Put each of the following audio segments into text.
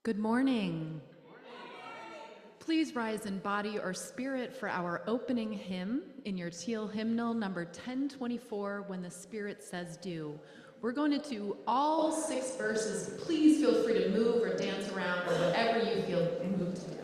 Good morning. Please rise in body or spirit for our opening hymn in your teal hymnal number 1024, When the Spirit Says Do. We're going to do all 6 verses. Please feel free to move or dance around or whatever you feel moved to do.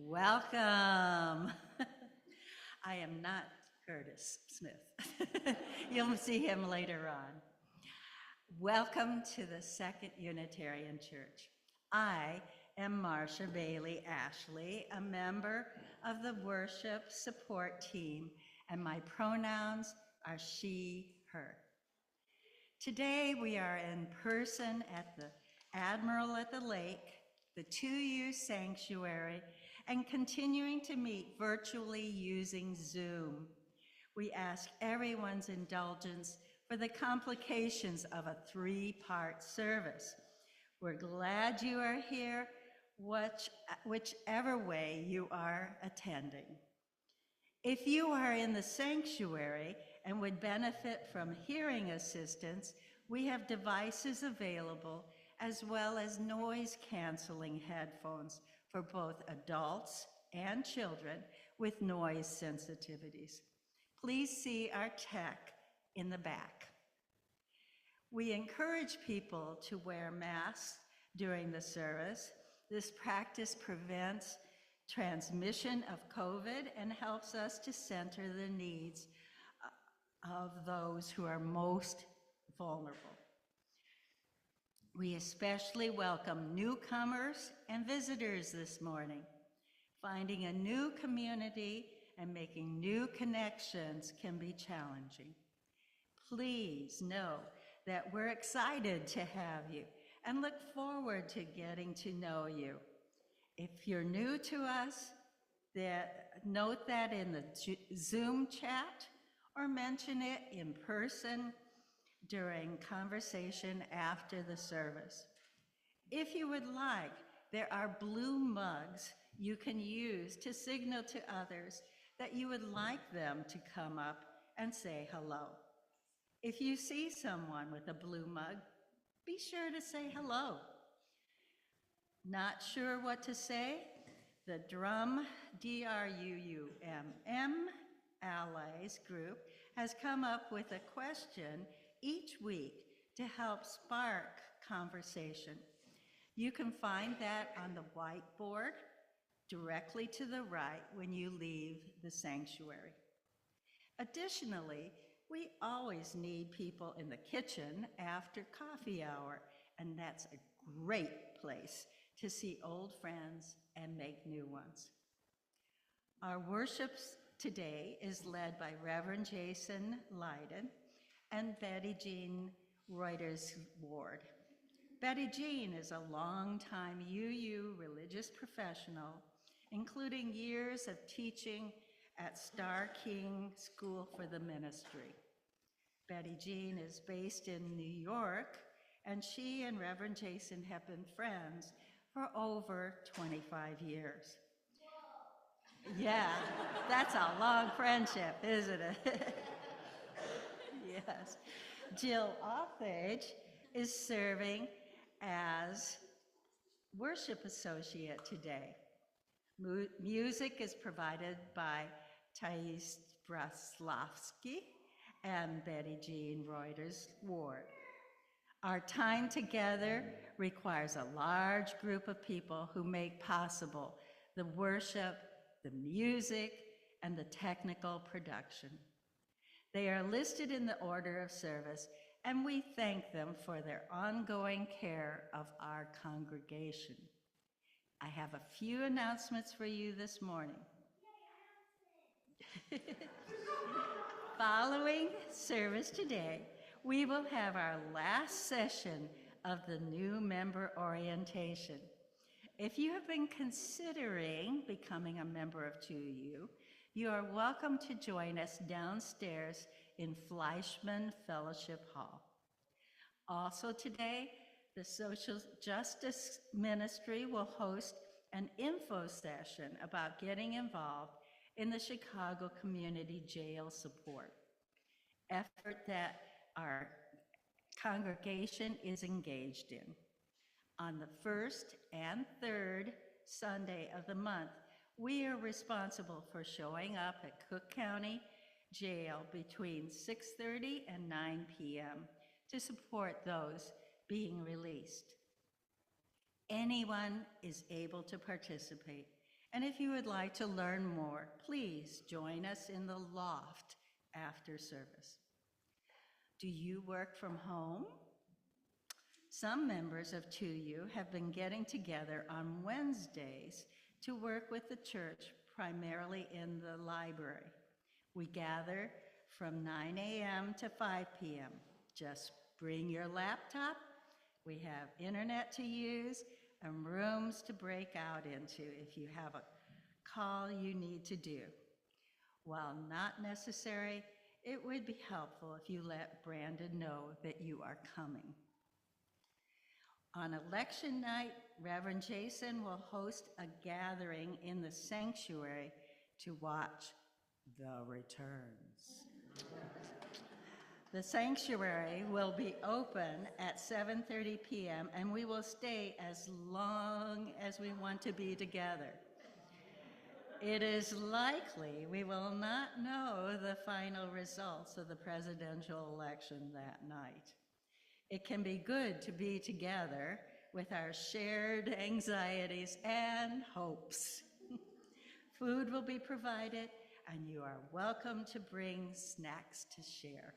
Welcome. I am not Curtis Smith. You'll see him later on. Welcome to the Second Unitarian Church. I am Marcia Bailey Ashley, a member of the worship support team, and my pronouns are she, her. Today we are in person at the Admiral at the Lake, the 2U Sanctuary, and continuing to meet virtually using Zoom. We ask everyone's indulgence for the complications of a 3-part service. We're glad you are here, whichever way you are attending. If you are in the sanctuary and would benefit from hearing assistance, we have devices available as well as noise-canceling headphones for both adults and children with noise sensitivities. Please see our tech in the back. We encourage people to wear masks during the service. This practice prevents transmission of COVID and helps us to center the needs of those who are most vulnerable. We especially welcome newcomers and visitors this morning. Finding a new community and making new connections can be challenging. Please know that we're excited to have you and look forward to getting to know you. If you're new to us, note that in the Zoom chat or mention it in person during conversation after the service. If you would like, there are blue mugs you can use to signal to others that you would like them to come up and say hello. If you see someone with a blue mug, be sure to say hello. Not sure what to say? The DRUM, D-R-U-U-M-M, Allies group has come up with a question each week to help spark conversation. You can find that on the whiteboard directly to the right when you leave the sanctuary. Additionally, we always need people in the kitchen after coffee hour, and that's a great place to see old friends and make new ones. Our worship today is led by Reverend Jason Lydon and Betty-Jeanne Rueters-Ward. Betty-Jeanne is a longtime UU religious professional, including years of teaching at Star King School for the Ministry. Betty-Jeanne is based in New York, and she and Reverend Jason have been friends for over 25 years. Yeah, that's a long friendship, isn't it? Yes. Jill Offage is serving as worship associate today. Music is provided by Thais Braslavsky and Betty-Jeanne Rueters-Ward. Our time together requires a large group of people who make possible the worship, the music, and the technical production. They are listed in the order of service, and we thank them for their ongoing care of our congregation. I have a few announcements for you this morning. Following service today, we will have our last session of the new member orientation. If you have been considering becoming a member of 2U, you are welcome to join us downstairs in Fleischman Fellowship Hall. Also today, the Social Justice Ministry will host an info session about getting involved in the Chicago Community Jail Support effort that our congregation is engaged in. On the first and third Sunday of the month, we are responsible for showing up at Cook County Jail between 6:30 and 9 p.m. to support those being released. Anyone is able to participate, and if you would like to learn more, please join us in the loft after service. Do you work from home? Some members of 2U have been getting together on Wednesdays to work with the church, primarily in the library. We gather from 9 a.m. to 5 p.m. Just bring your laptop, We have internet to use and rooms to break out into if you have a call you need to do. While not necessary, it would be helpful if you let Brandon know that you are coming. On election night, Reverend Jason will host a gathering in the sanctuary to watch the returns. The sanctuary will be open at 7:30 p.m. and we will stay as long as we want to be together. It is likely we will not know the final results of the presidential election that night. It can be good to be together with our shared anxieties and hopes. Food will be provided, and you are welcome to bring snacks to share.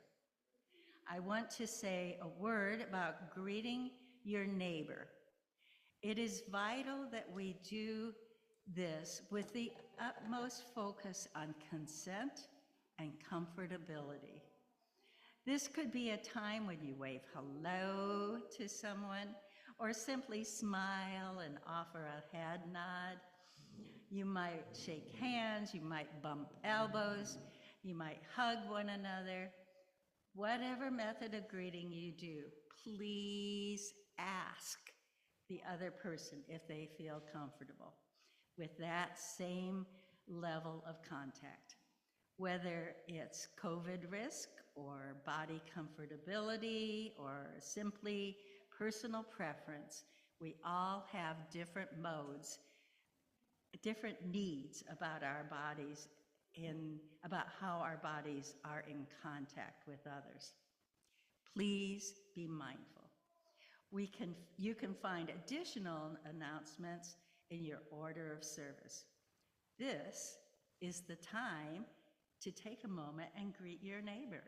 I want to say a word about greeting your neighbor. It is vital that we do this with the utmost focus on consent and comfortability. This could be a time when you wave hello to someone or simply smile and offer a head nod. You might shake hands, you might bump elbows, you might hug one another. Whatever method of greeting you do, please ask the other person if they feel comfortable with that same level of contact. Whether it's COVID risk or body comfortability or simply personal preference, we all have different modes, different needs about our bodies, about how our bodies are in contact with others. Please be mindful. You can find additional announcements in your order of service. This is the time to take a moment and greet your neighbor.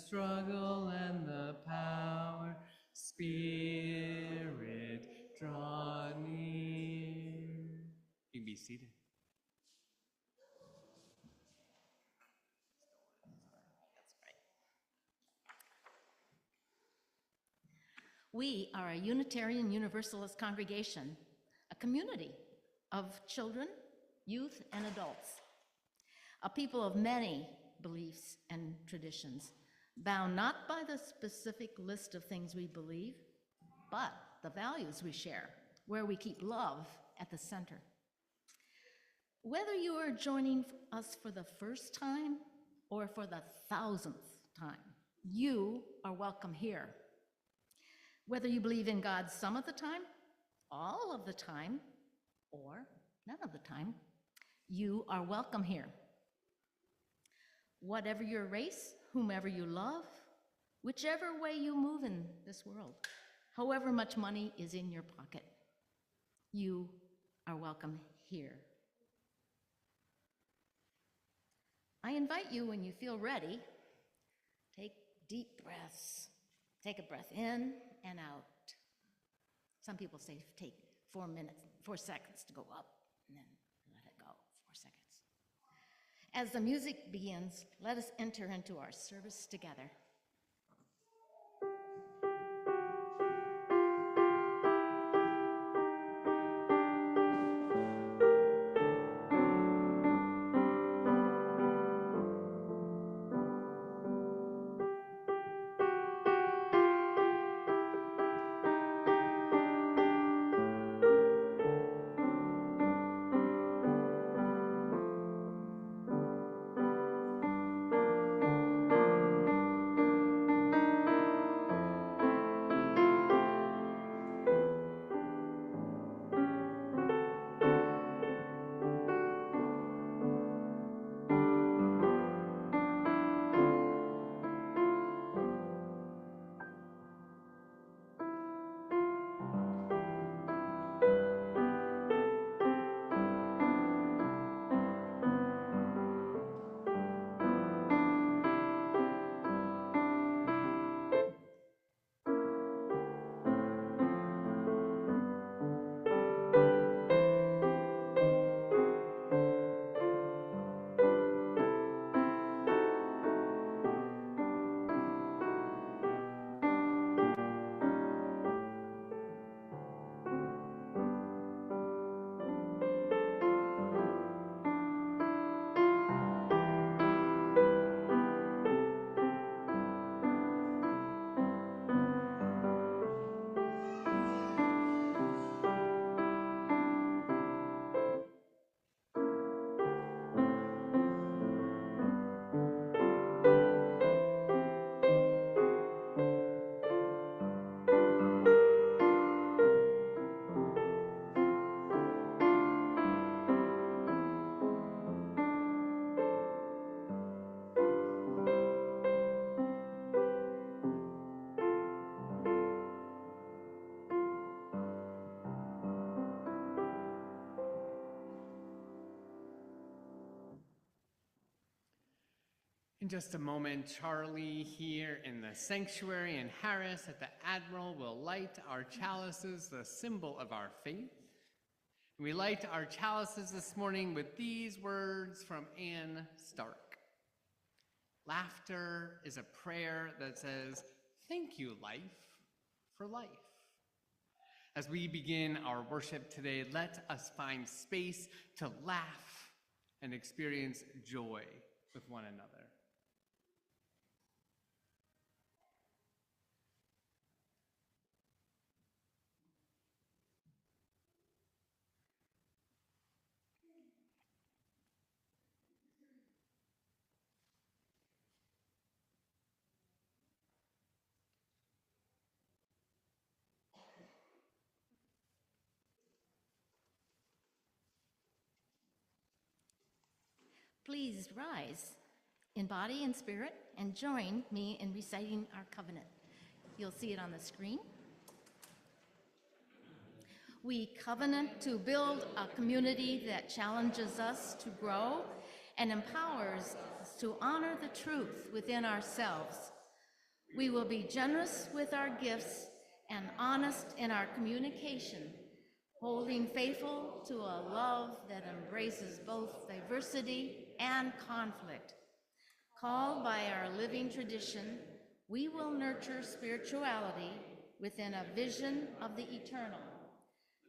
Struggle and the power, Spirit, draw near. You can be seated. We are a Unitarian Universalist congregation, a community of children, youth, and adults, a people of many beliefs and traditions, bound not by the specific list of things we believe, but the values we share, where we keep love at the center. Whether you are joining us for the first time or for the 1000th time, you are welcome here. Whether you believe in God some of the time, all of the time, or none of the time, you are welcome here. Whatever your race, whomever you love, whichever way you move in this world, however much money is in your pocket, you are welcome here. I invite you, when you feel ready, take deep breaths. Take a breath in and out. Some people say take 4 seconds to go up, and then let it go, 4 seconds. As the music begins, let us enter into our service together. In just a moment, Charlie here in the sanctuary and Harris at the Admiral will light our chalices, the symbol of our faith. We light our chalices this morning with these words from Anne Stark. Laughter is a prayer that says, "Thank you, life, for life." As we begin our worship today, let us find space to laugh and experience joy with one another. Please rise in body and spirit and join me in reciting our covenant. You'll see it on the screen. We covenant to build a community that challenges us to grow and empowers us to honor the truth within ourselves. We will be generous with our gifts and honest in our communication, holding faithful to a love that embraces both diversity and conflict. Called by our living tradition, we will nurture spirituality within a vision of the eternal,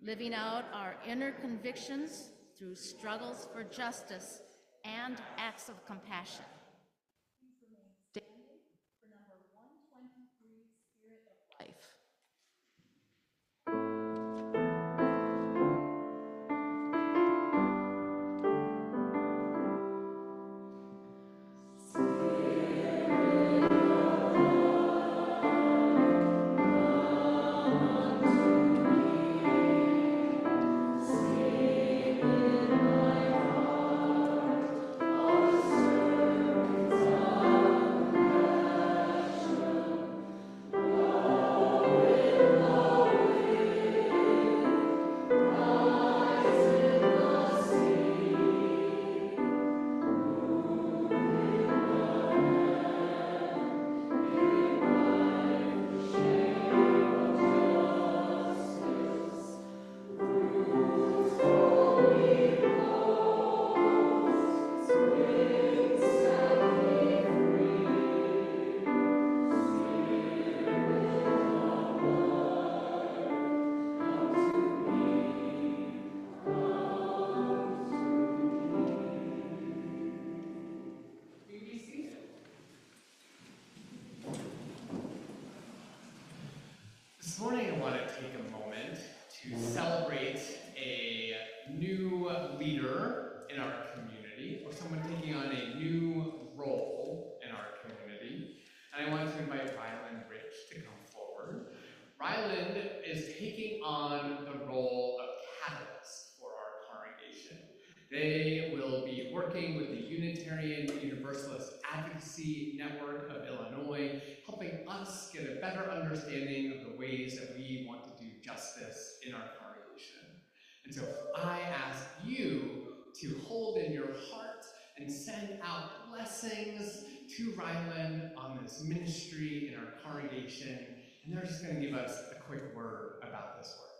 living out our inner convictions through struggles for justice and acts of compassion. Please remain standing for number 123, Spirit of Life. Spirit This morning I want to take a moment to celebrate a new leader in our community, or someone taking on a new role in our community. And I want to invite Ryland Rich to come forward. Ryland is taking on the role of catalyst for our congregation. They will be working with the Unitarian Universalist Advocacy Network of Illinois, helping us get a better understanding of the ways that we want to do justice in our congregation. And so I ask you to hold in your heart and send out blessings to Ryland on this ministry in our congregation. And they're just going to give us a quick word about this work.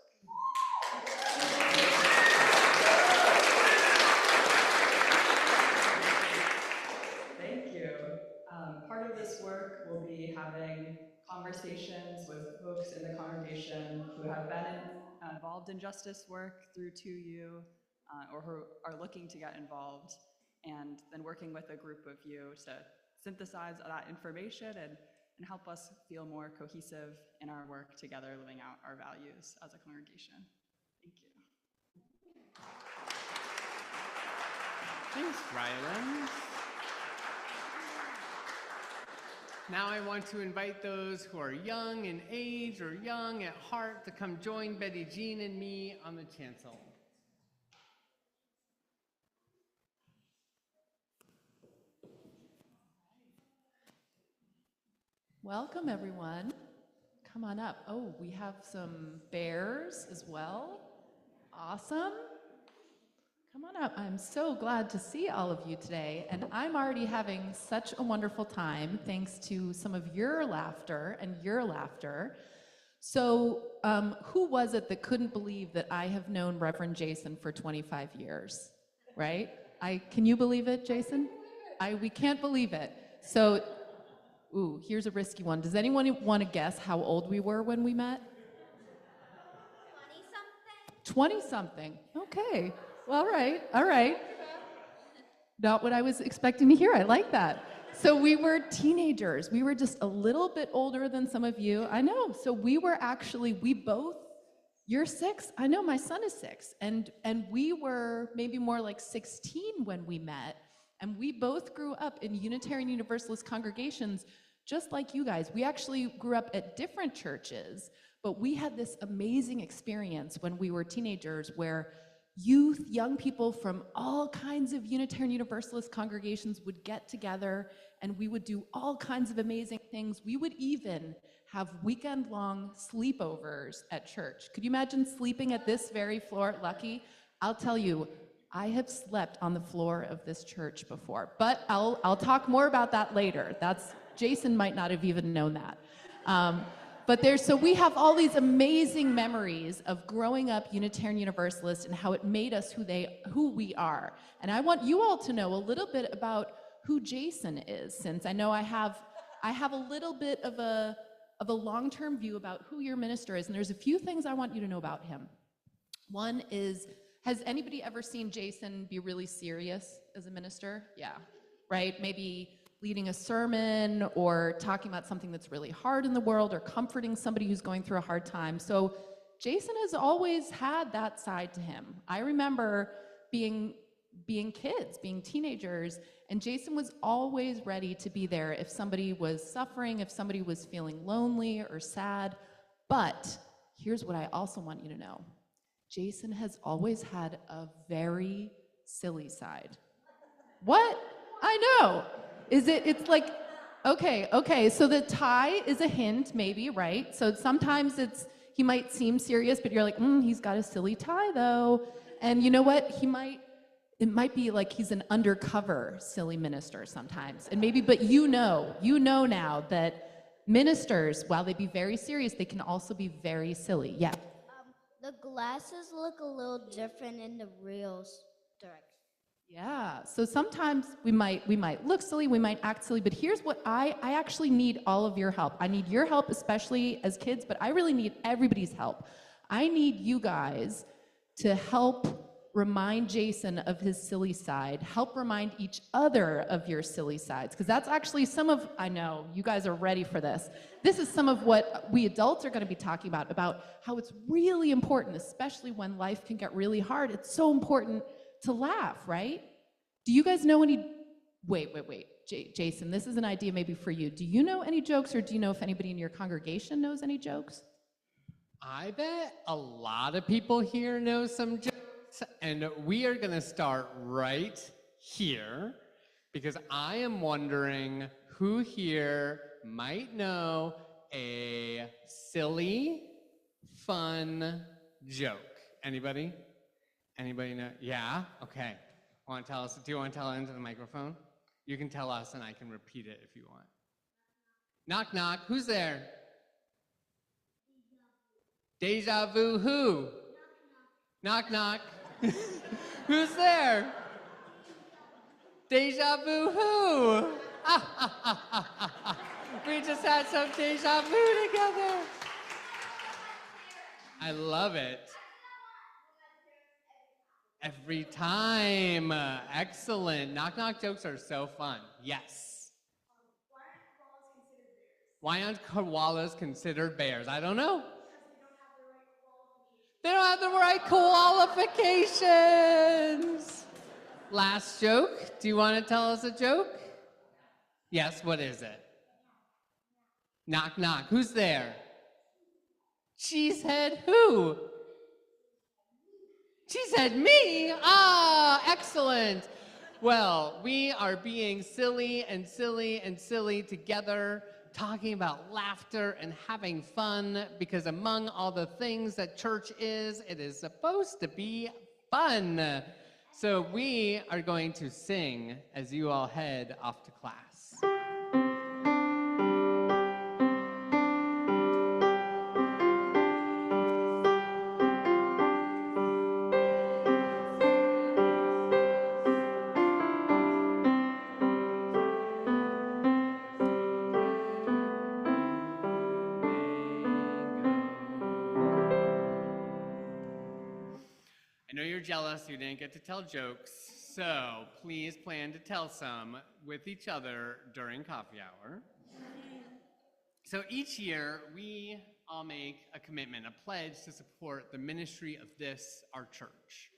Thank you. Part of this work will be having conversations with folks in the congregation who have been involved in justice work through 2U, or who are looking to get involved, and then working with a group of you to synthesize that information and help us feel more cohesive in our work together, living out our values as a congregation. Thank you. Thanks, Ryland. Now I want to invite those who are young in age or young at heart to come join Betty-Jeanne and me on the chancel. Welcome, everyone. Come on up. Oh, we have some bears as well. Awesome. Come on up. I'm so glad to see all of you today, and I'm already having such a wonderful time thanks to some of your laughter and your laughter. So who was it that couldn't believe that I have known Reverend Jason for 25 years, right? Can you believe it, Jason? We can't believe it. So, ooh, here's a risky one. Does anyone want to guess how old we were when we met? 20-something. 20-something. Okay. Well, all right. Not what I was expecting to hear. I like that. So we were teenagers. We were just a little bit older than some of you. I know. So we both, you're 6. I know, my son is 6. And we were maybe more like 16 when we met. And we both grew up in Unitarian Universalist congregations, just like you guys. We actually grew up at different churches, but we had this amazing experience when we were teenagers where young people from all kinds of Unitarian Universalist congregations would get together, and we would do all kinds of amazing things. We would even have weekend-long sleepovers at church. Could you imagine sleeping at this very floor? Lucky. I'll tell you, I have slept on the floor of this church before, but I'll talk more about that later. Jason might not have even known that. So we have all these amazing memories of growing up Unitarian Universalist and how it made us who we are. And I want you all to know a little bit about who Jason is, since I know I have a little bit of a long-term view about who your minister is, and there's a few things I want you to know about him. One is, has anybody ever seen Jason be really serious as a minister? Yeah, right? Maybe leading a sermon or talking about something that's really hard in the world or comforting somebody who's going through a hard time. So Jason has always had that side to him. I remember being kids, being teenagers, and Jason was always ready to be there if somebody was suffering, if somebody was feeling lonely or sad. But here's what I also want you to know. Jason has always had a very silly side. What? I know. It's like, okay, so the tie is a hint, maybe, right? So sometimes he might seem serious, but you're like, he's got a silly tie, though. And you know what? It might be like he's an undercover silly minister sometimes. And maybe, but you know now that ministers, while they be very serious, they can also be very silly. Yeah. The glasses look a little different in the real direction. Yeah, so sometimes we might look silly, we might act silly, but here's what I actually need all of your help. I need your help, especially as kids, but I really need everybody's help. I need you guys to help remind Jason of his silly side, help remind each other of your silly sides, because that's actually some of, I know, you guys are ready for this. This is some of what we adults are going to be talking about how it's really important, especially when life can get really hard. It's so important to laugh, right? Do you guys know any, wait. Jason, this is an idea maybe for you. Do you know any jokes, or do you know if anybody in your congregation knows any jokes? I bet a lot of people here know some jokes, and we are going to start right here because I am wondering who here might know a silly, fun joke. Anybody? Anybody know? Yeah? Okay. Want to tell us? Do you want to tell it into the microphone? You can tell us and I can repeat it if you want. Knock, knock. Who's there? Deja vu who? Knock, knock. Who's there? Deja vu who? We just had some deja vu together. I love it. Every time. Excellent. Knock, knock jokes are so fun. Yes. Why aren't koalas considered bears? I don't know. They don't have the right qualifications. Last joke. Do you want to tell us a joke? Yes, what is it? Knock, knock. Who's there? Cheesehead who? Cheesehead me? Ah, excellent. Well, we are being silly and silly and silly together, talking about laughter and having fun, because among all the things that church is, it is supposed to be fun. So we are going to sing as you all head off to class. I know you're jealous you didn't get to tell jokes, so please plan to tell some with each other during coffee hour. So each year, we all make a commitment, a pledge to support the ministry of this, our church.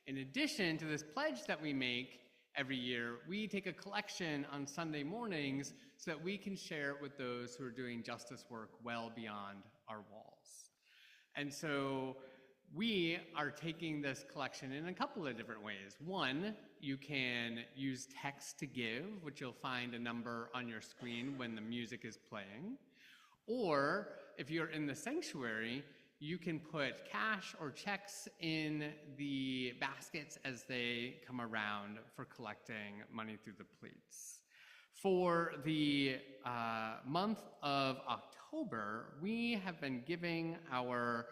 In addition to this pledge that we make every year, we take a collection on Sunday mornings so that we can share it with those who are doing justice work well beyond our walls. And so we are taking this collection in a couple of different ways. One, you can use text to give, which you'll find a number on your screen when the music is playing. Or if you're in the sanctuary, you can put cash or checks in the baskets as they come around for collecting money through the plates. For the month of October, we have been giving our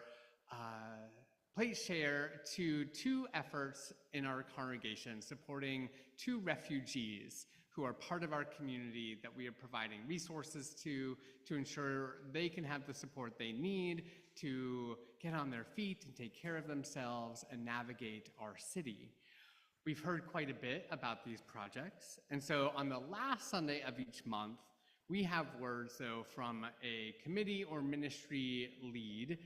plate share to two efforts in our congregation, supporting two refugees who are part of our community that we are providing resources to ensure they can have the support they need to get on their feet and take care of themselves and navigate our city. We've heard quite a bit about these projects, and so on the last Sunday of each month, we have words, though, from a committee or ministry lead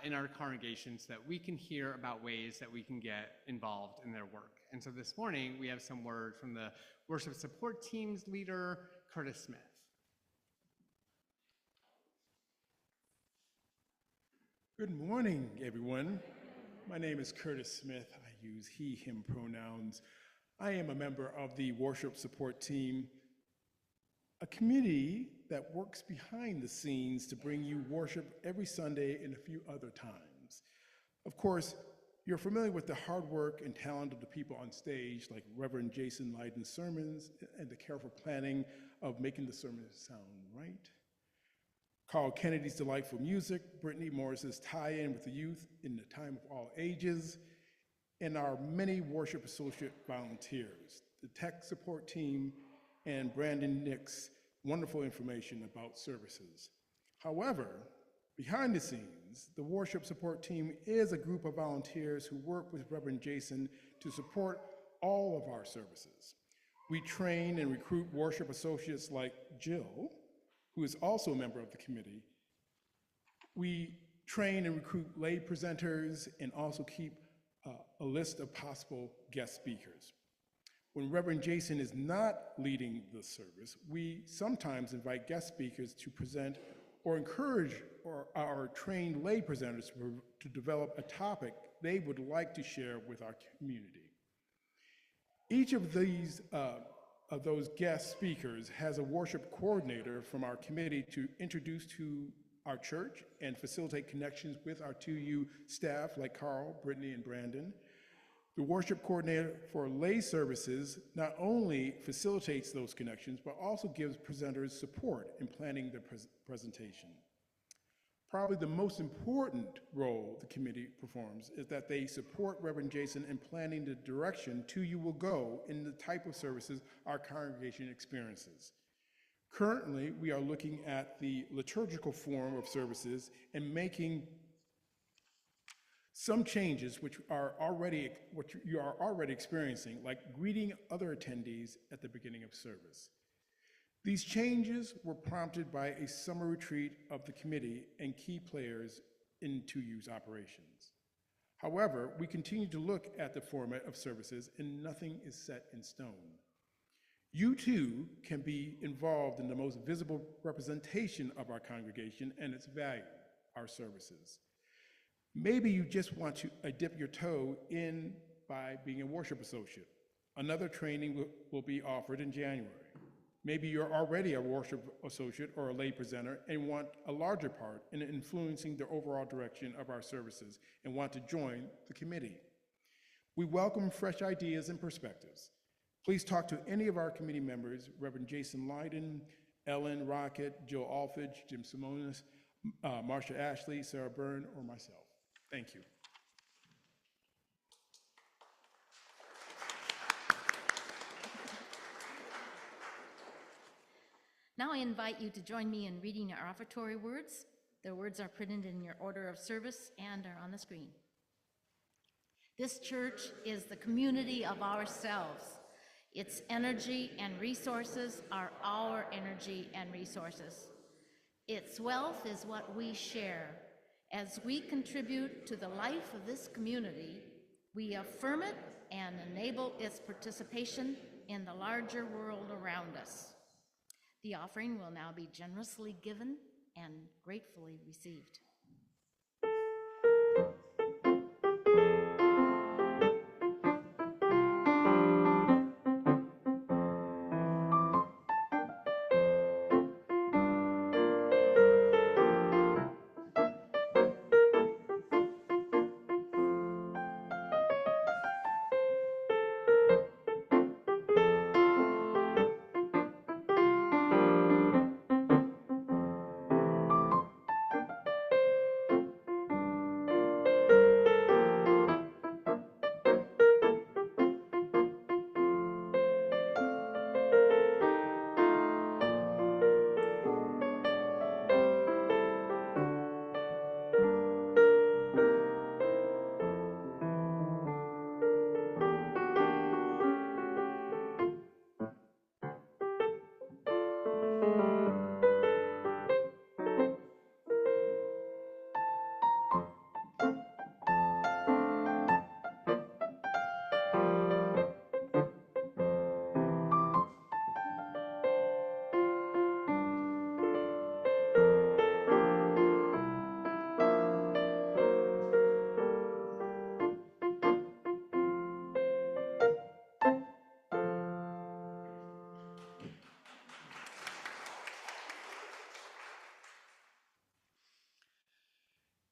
in our congregation so that we can hear about ways that we can get involved in their work. And so this morning, we have some words from the worship support team's leader, Curtis Smith. Good morning, everyone. My name is Curtis Smith. I use he, him pronouns. I am a member of the worship support team, a committee that works behind the scenes to bring you worship every Sunday and a few other times. Of course, you're familiar with the hard work and talent of the people on stage, like Reverend Jason Lydon's sermons and the careful planning of making the sermons sound right. Carl Kennedy's delightful music, Brittany Morris's tie-in with the youth in the time of all ages, and our many worship associate volunteers, the tech support team, and Brandon Nick's wonderful information about services. However, behind the scenes, begins. The worship support team is a group of volunteers who work with Reverend Jason to support all of our services. We train and recruit worship associates like Jill, who is also a member of the committee. We train and recruit lay presenters and also keep a list of possible guest speakers. When Reverend Jason is not leading the service, we sometimes invite guest speakers to present or encourage our trained lay presenters to develop a topic they would like to share with our community. Each of those guest speakers has a worship coordinator from our committee to introduce to our church and facilitate connections with our 2U staff like Carl, Brittany, and Brandon. The worship coordinator for lay services not only facilitates those connections, but also gives presenters support in planning the presentation. Probably the most important role the committee performs is that they support Reverend Jason in planning the direction 2U will go in the type of services our congregation experiences. Currently, we are looking at the liturgical form of services and making some changes which you are already experiencing, like greeting other attendees at the beginning of service. These changes were prompted by a summer retreat of the committee and key players in 2U's operations. However, we continue to look at the format of services and nothing is set in stone. You too can be involved in the most visible representation of our congregation and its value, our services. Maybe you just want to dip your toe in by being a worship associate. Another training will be offered in January. Maybe you're already a worship associate or a lay presenter and want a larger part in influencing the overall direction of our services and want to join the committee. We welcome fresh ideas and perspectives. Please talk to any of our committee members, Reverend Jason Lydon, Ellen Rocket, Jill Alfage, Jim Simonis, Marsha Ashley, Sarah Byrne, or myself. Thank you. Now I invite you to join me in reading our offertory words. The words are printed in your order of service and are on the screen. This church is the community of ourselves. Its energy and resources are our energy and resources. Its wealth is what we share. As we contribute to the life of this community, we affirm it and enable its participation in the larger world around us. The offering will now be generously given and gratefully received.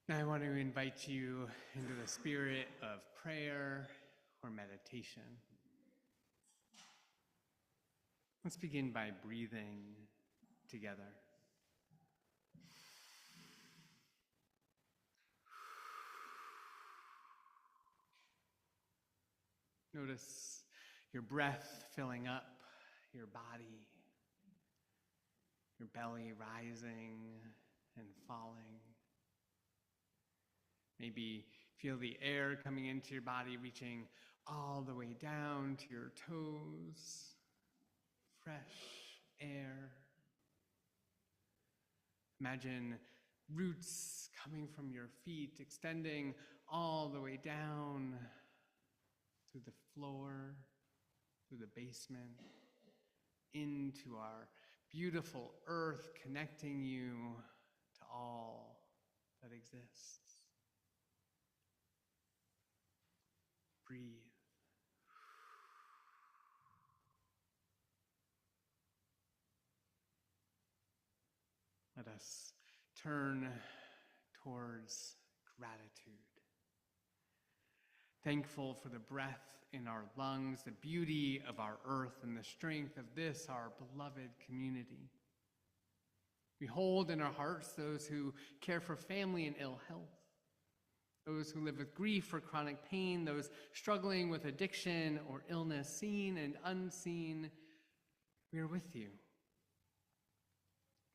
Now I want to invite you into the spirit of prayer or meditation. Let's begin by breathing together. Notice your breath filling up your body, your belly rising and falling. Maybe feel the air coming into your body, reaching all the way down to your toes. Fresh air. Imagine roots coming from your feet, extending all the way down through the floor, through the basement, into our beautiful earth, connecting you to all that exists. Breathe. Let us turn towards gratitude. Thankful for the breath in our lungs, the beauty of our earth, and the strength of this, our beloved community. We hold in our hearts those who care for family in ill health, those who live with grief or chronic pain, those struggling with addiction or illness, seen and unseen. We are with you.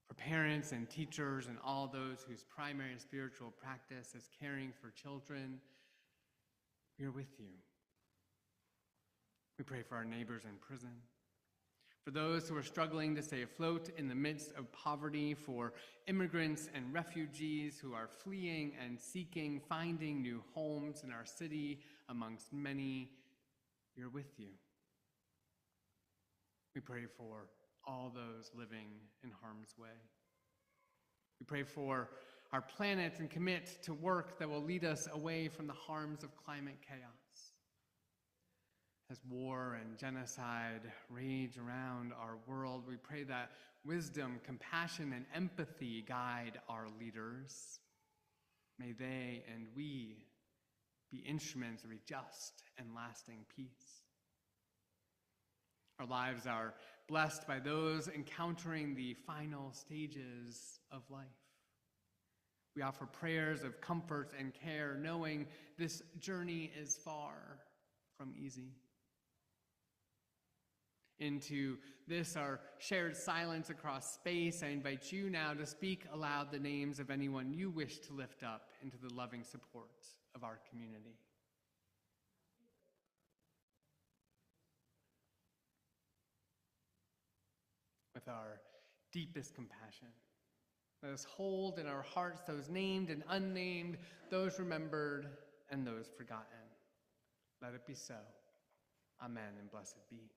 For parents and teachers and all those whose primary spiritual practice is caring for children, we are with you. We pray for our neighbors in prison, for those who are struggling to stay afloat in the midst of poverty, for immigrants and refugees who are fleeing and seeking, finding new homes in our city, amongst many. We are with you. We pray for all those living in harm's way. We pray for our planet and commit to work that will lead us away from the harms of climate chaos. As war and genocide rage around our world, we pray that wisdom, compassion, and empathy guide our leaders. May they and we be instruments of a just and lasting peace. Our lives are blessed by those encountering the final stages of life. We offer prayers of comfort and care, knowing this journey is far from easy. Into this, our shared silence across space, I invite you now to speak aloud the names of anyone you wish to lift up into the loving support of our community. With our deepest compassion, let us hold in our hearts those named and unnamed, those remembered and those forgotten. Let it be so. Amen and blessed be.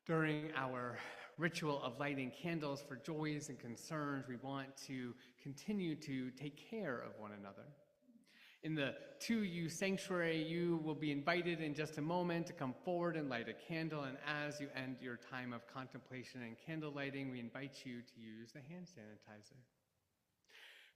During our ritual of lighting candles for joys and concerns, we want to continue to take care of one another. In the 2U sanctuary, you will be invited in just a moment to come forward and light a candle, and as you end your time of contemplation and candle lighting, we invite you to use the hand sanitizer.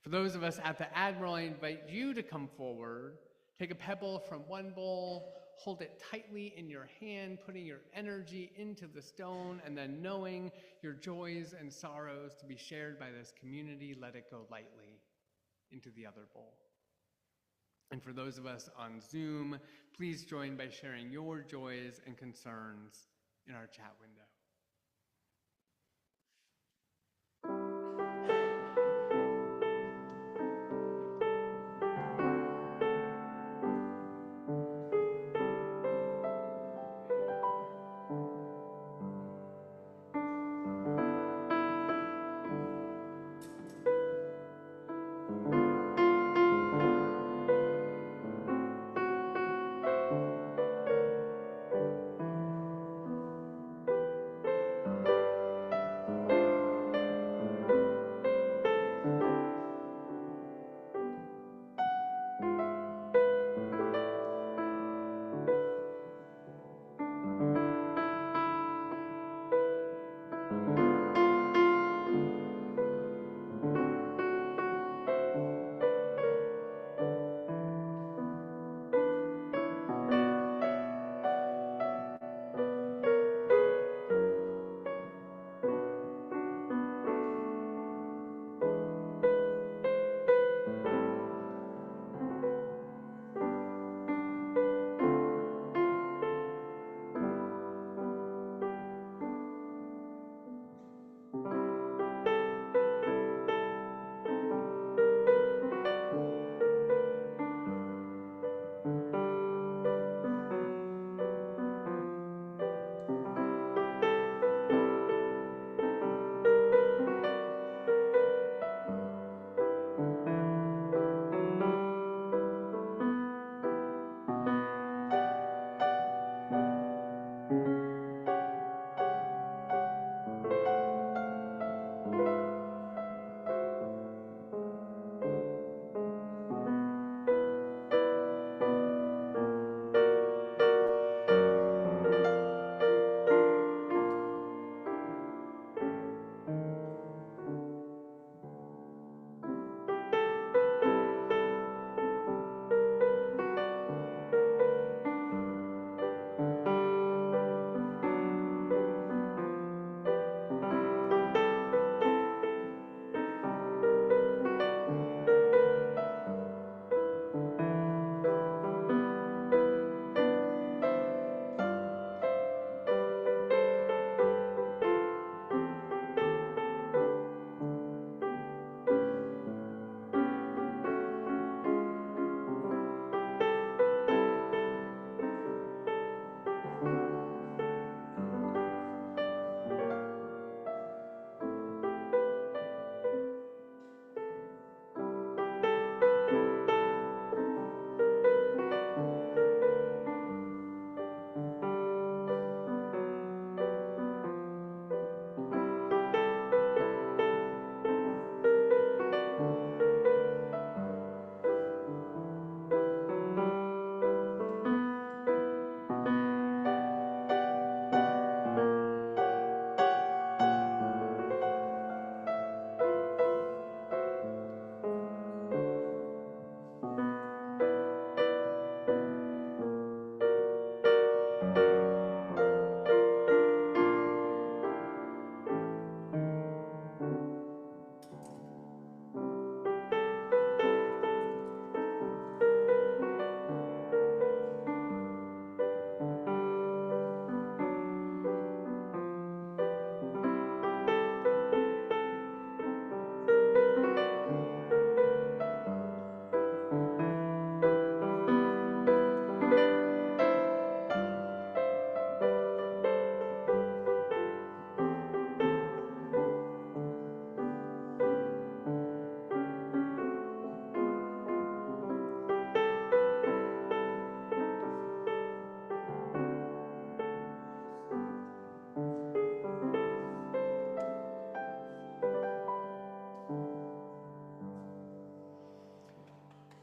For those of us at the Admiral, I invite you to come forward, take a pebble from one bowl, hold it tightly in your hand, putting your energy into the stone, and then knowing your joys and sorrows to be shared by this community, let it go lightly into the other bowl. And for those of us on Zoom, please join by sharing your joys and concerns in our chat window.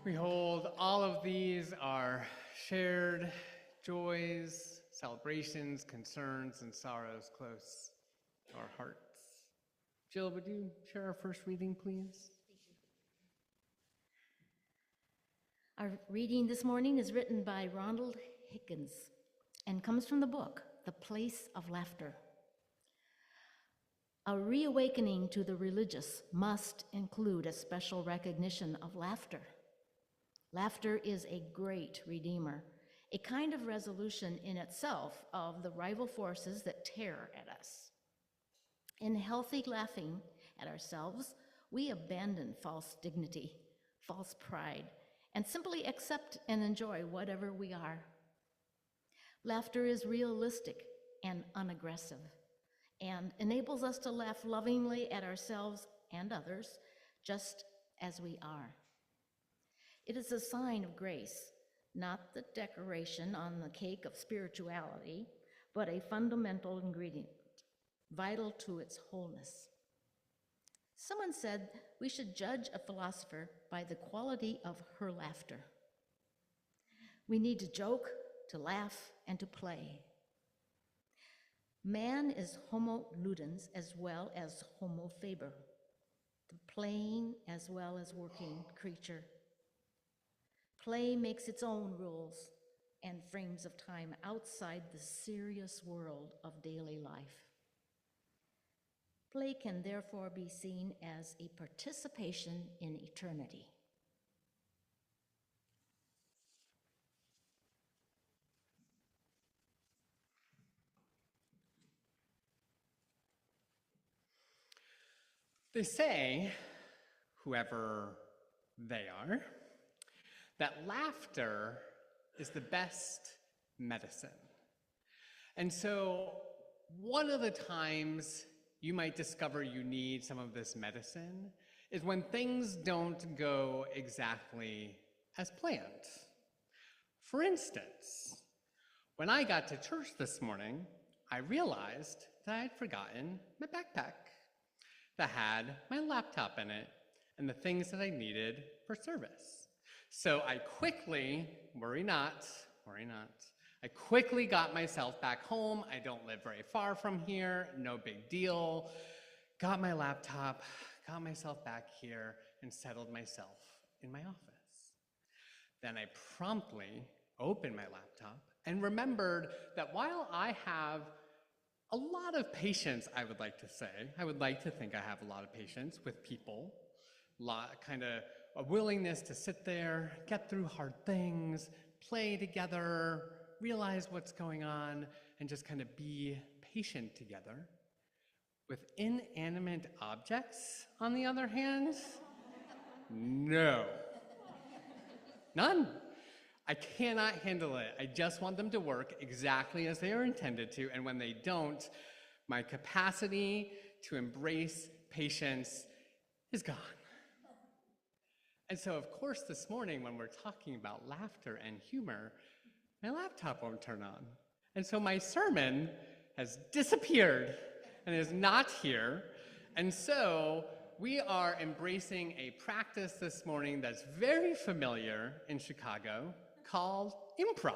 We hold all of these, our shared joys, celebrations, concerns, and sorrows close to our hearts. Jill, would you share our first reading, please? Our reading this morning is written by Ronald Higgins and comes from the book, The Place of Laughter. A reawakening to the religious must include a special recognition of laughter. Laughter is a great redeemer, a kind of resolution in itself of the rival forces that tear at us. In healthy laughing at ourselves, we abandon false dignity, false pride, and simply accept and enjoy whatever we are. Laughter is realistic and unaggressive, and enables us to laugh lovingly at ourselves and others, just as we are. It is a sign of grace, not the decoration on the cake of spirituality, but a fundamental ingredient, vital to its wholeness. Someone said we should judge a philosopher by the quality of her laughter. We need to joke, to laugh, and to play. Man is homo ludens as well as homo faber, the playing as well as working creature. Play makes its own rules and frames of time outside the serious world of daily life. Play can therefore be seen as a participation in eternity. They say, whoever they are, that laughter is the best medicine. And so one of the times you might discover you need some of this medicine is when things don't go exactly as planned. For instance, when I got to church this morning, I realized that I had forgotten my backpack that had my laptop in it and the things that I needed for service. So I quickly, worry not, I quickly got myself back home. I don't live very far from here, no big deal. Got my laptop, got myself back here, and settled myself in my office. Then I promptly opened my laptop and remembered that while I have a lot of patience, I would like to say, I would like to think I have a lot of patience with people, kind of a willingness to sit there, get through hard things, play together, realize what's going on, and just kind of be patient together. With inanimate objects, on the other hand, no. None. I cannot handle it. I just want them to work exactly as they are intended to, and when they don't, my capacity to embrace patience is gone. And so, of course, this morning when we're talking about laughter and humor, my laptop won't turn on. And so my sermon has disappeared and is not here. And so we are embracing a practice this morning that's very familiar in Chicago called improv.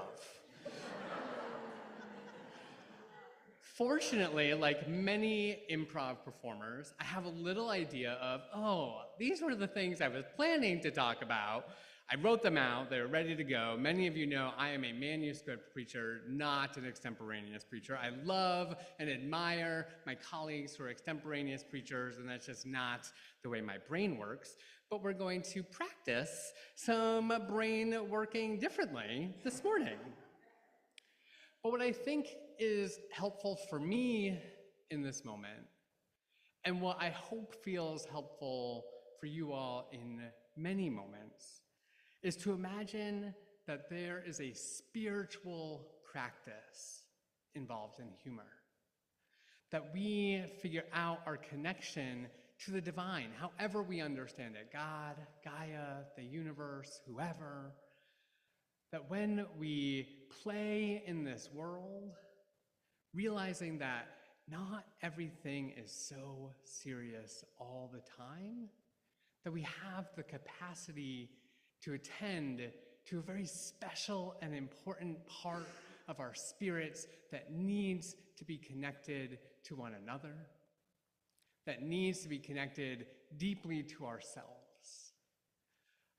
Fortunately, like many improv performers, I have a little idea of, oh, these were the things I was planning to talk about. I wrote them out, they were ready to go. Many of you know I am a manuscript preacher, not an extemporaneous preacher. I love and admire my colleagues who are extemporaneous preachers, and that's just not the way my brain works. But we're going to practice some brain working differently this morning. But what I think is helpful for me in this moment, and what I hope feels helpful for you all in many moments, is to imagine that there is a spiritual practice involved in humor. That we figure out our connection to the divine, however we understand it, God, Gaia, the universe, whoever. That when we play in this world, realizing that not everything is so serious all the time, that we have the capacity to attend to a very special and important part of our spirits that needs to be connected to one another, that needs to be connected deeply to ourselves.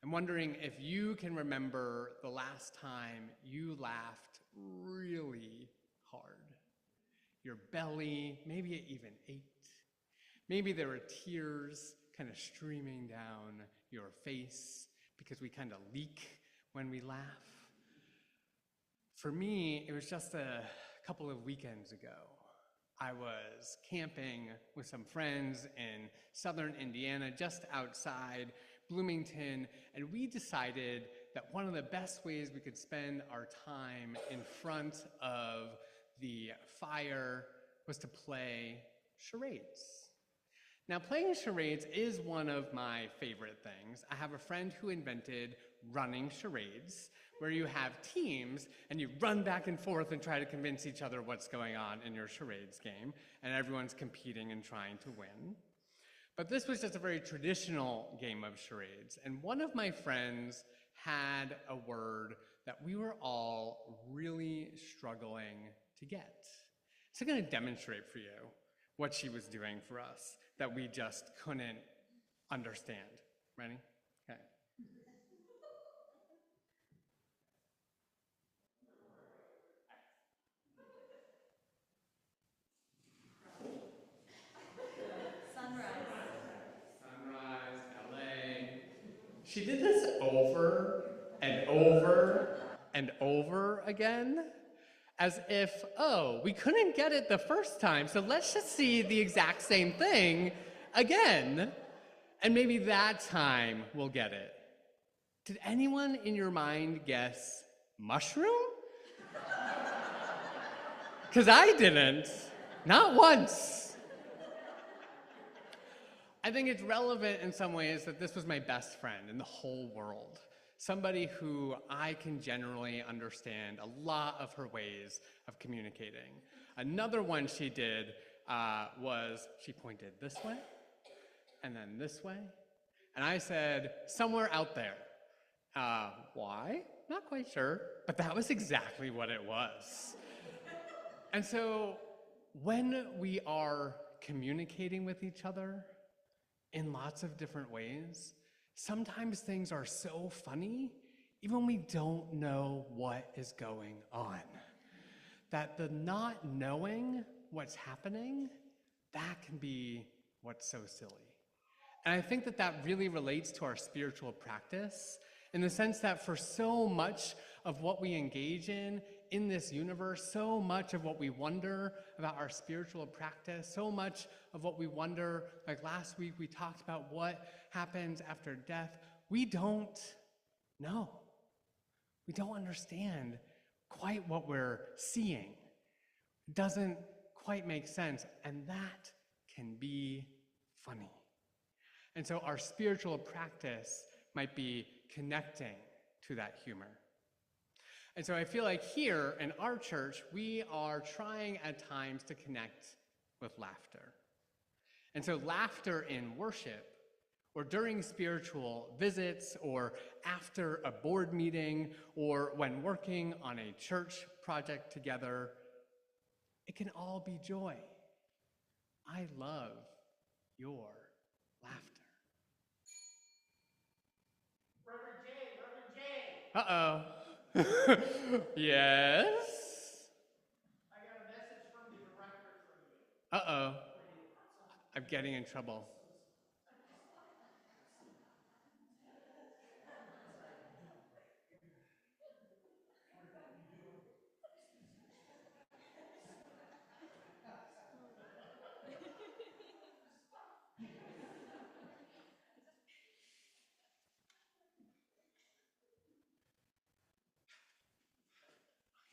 I'm wondering if you can remember the last time you laughed really hard. Your belly, maybe it even ached. Maybe there were tears kind of streaming down your face because we kind of leak when we laugh. For me, it was just a couple of weekends ago. I was camping with some friends in southern Indiana, just outside Bloomington, and we decided that one of the best ways we could spend our time in front of the fire was to play charades. Now, playing charades is one of my favorite things. I have a friend who invented running charades, where you have teams and you run back and forth and try to convince each other what's going on in your charades game, and everyone's competing and trying to win. But this was just a very traditional game of charades, and one of my friends had a word that we were all really struggling to get. So I'm going to demonstrate for you what she was doing for us that we just couldn't understand. Ready? Okay. Sunrise, LA. She did this over and over and over again, as if, oh, we couldn't get it the first time, so let's just see the exact same thing again, and maybe that time we'll get it. Did anyone in your mind guess mushroom? Because I didn't, not once. I think it's relevant in some ways that this was my best friend in the whole world. Somebody who I can generally understand a lot of her ways of communicating. Another one she did was she pointed this way, and then this way, and I said, somewhere out there. Why? Not quite sure, but that was exactly what it was. And so when we are communicating with each other in lots of different ways, sometimes things are so funny, even we don't know what is going on. That the not knowing what's happening, that can be what's so silly. And I think that that really relates to our spiritual practice, in the sense that for so much of what we engage in this universe, so much of what we wonder about our spiritual practice, so much of what we wonder, like last week we talked about what happens after death, we don't know. We don't understand quite what we're seeing. It doesn't quite make sense, and that can be funny. And so our spiritual practice might be connecting to that humor. And so I feel like here in our church, we are trying at times to connect with laughter. And so laughter in worship, or during spiritual visits, or after a board meeting, or when working on a church project together, it can all be joy. I love your laughter. Reverend J. Uh-oh. Yes? I got a message from the director for you. Uh-oh. I'm getting in trouble.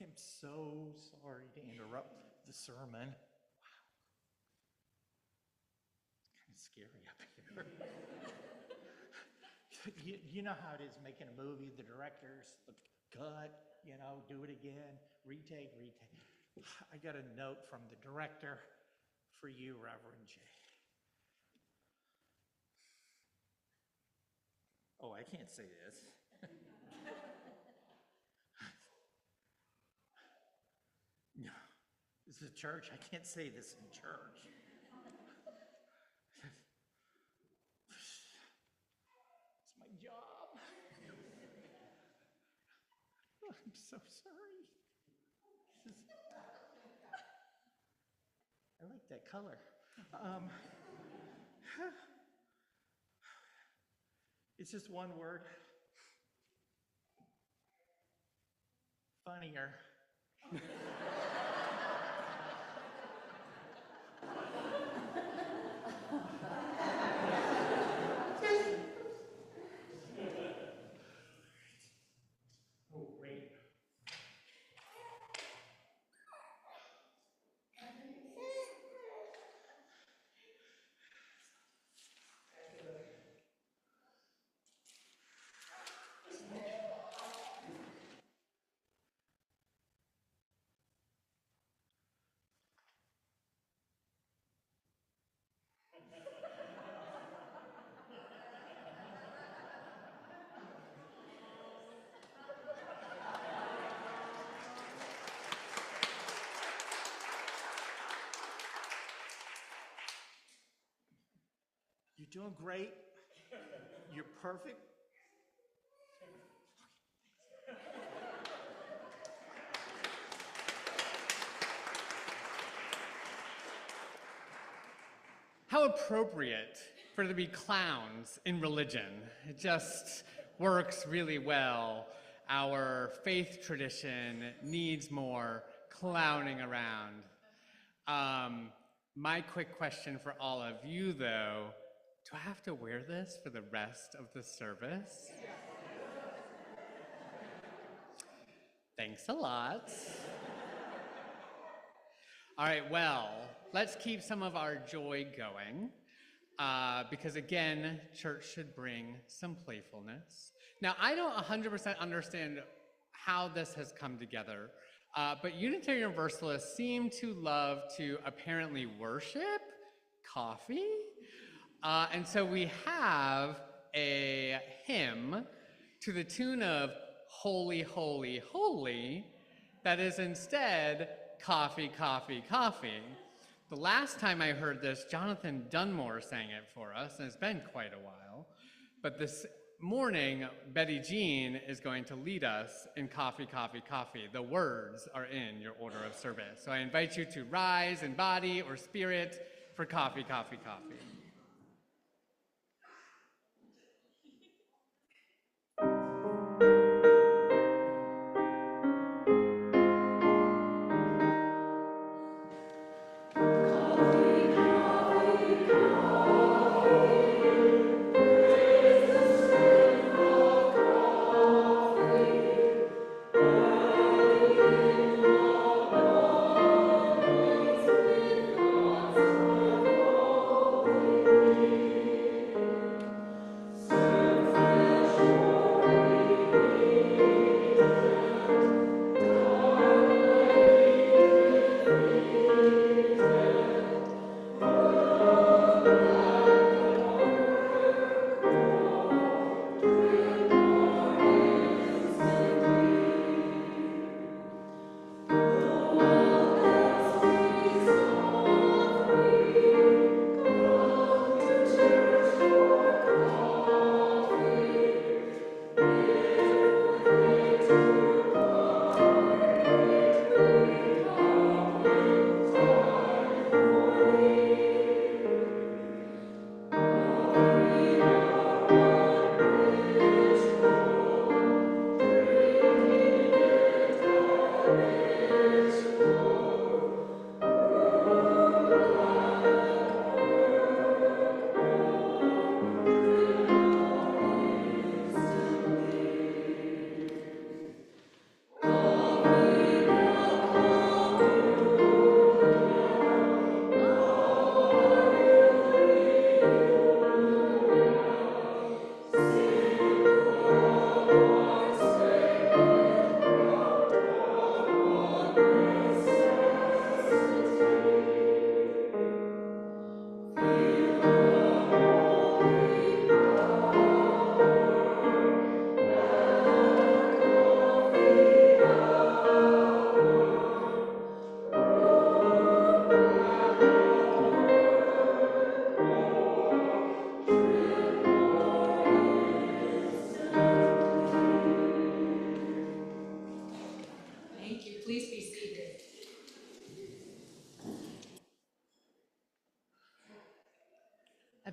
I am so sorry to interrupt the sermon. Wow. It's kind of scary up here. You know how it is making a movie, the directors, the cut, do it again, retake. I got a note from the director for you, Reverend J. Oh, I can't say this. No, this is a church. I can't say this in church. It's my job. I'm so sorry. I like that color. It's just one word. Funnier. Oh, great. You're doing great. You're perfect. How appropriate for there to be clowns in religion. It just works really well. Our faith tradition needs more clowning around. My quick question for all of you, though, do I have to wear this for the rest of the service? Thanks a lot. All right, well, let's keep some of our joy going, because again, church should bring some playfulness. Now, I don't 100% understand how this has come together, but Unitarian Universalists seem to love to apparently worship coffee. And so we have a hymn to the tune of Holy, Holy, Holy, that is instead coffee, coffee, coffee. The last time I heard this, Jonathan Dunmore sang it for us, and it's been quite a while. But this morning, Betty-Jeanne is going to lead us in Coffee, Coffee, Coffee. The words are in your order of service. So I invite you to rise in body or spirit for Coffee, Coffee, Coffee. Holy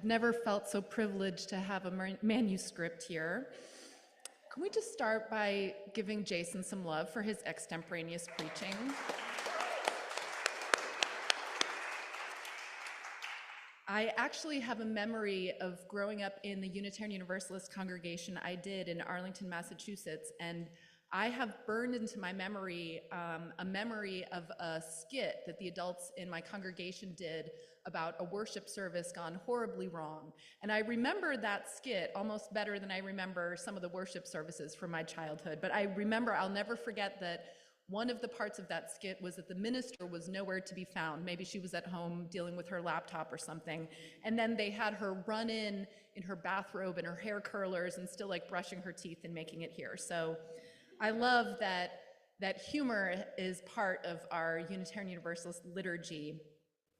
I've never felt so privileged to have a manuscript here. Can we just start by giving Jason some love for his extemporaneous preaching? I actually have a memory of growing up in the Unitarian Universalist congregation I did in Arlington, Massachusetts, and I have burned into my memory a memory of a skit that the adults in my congregation did about a worship service gone horribly wrong. And I remember that skit almost better than I remember some of the worship services from my childhood. But I remember, I'll never forget that one of the parts of that skit was that the minister was nowhere to be found. Maybe she was at home dealing with her laptop or something. And then they had her run in her bathrobe and her hair curlers and still like brushing her teeth and making it here. So I love that humor is part of our Unitarian Universalist liturgy.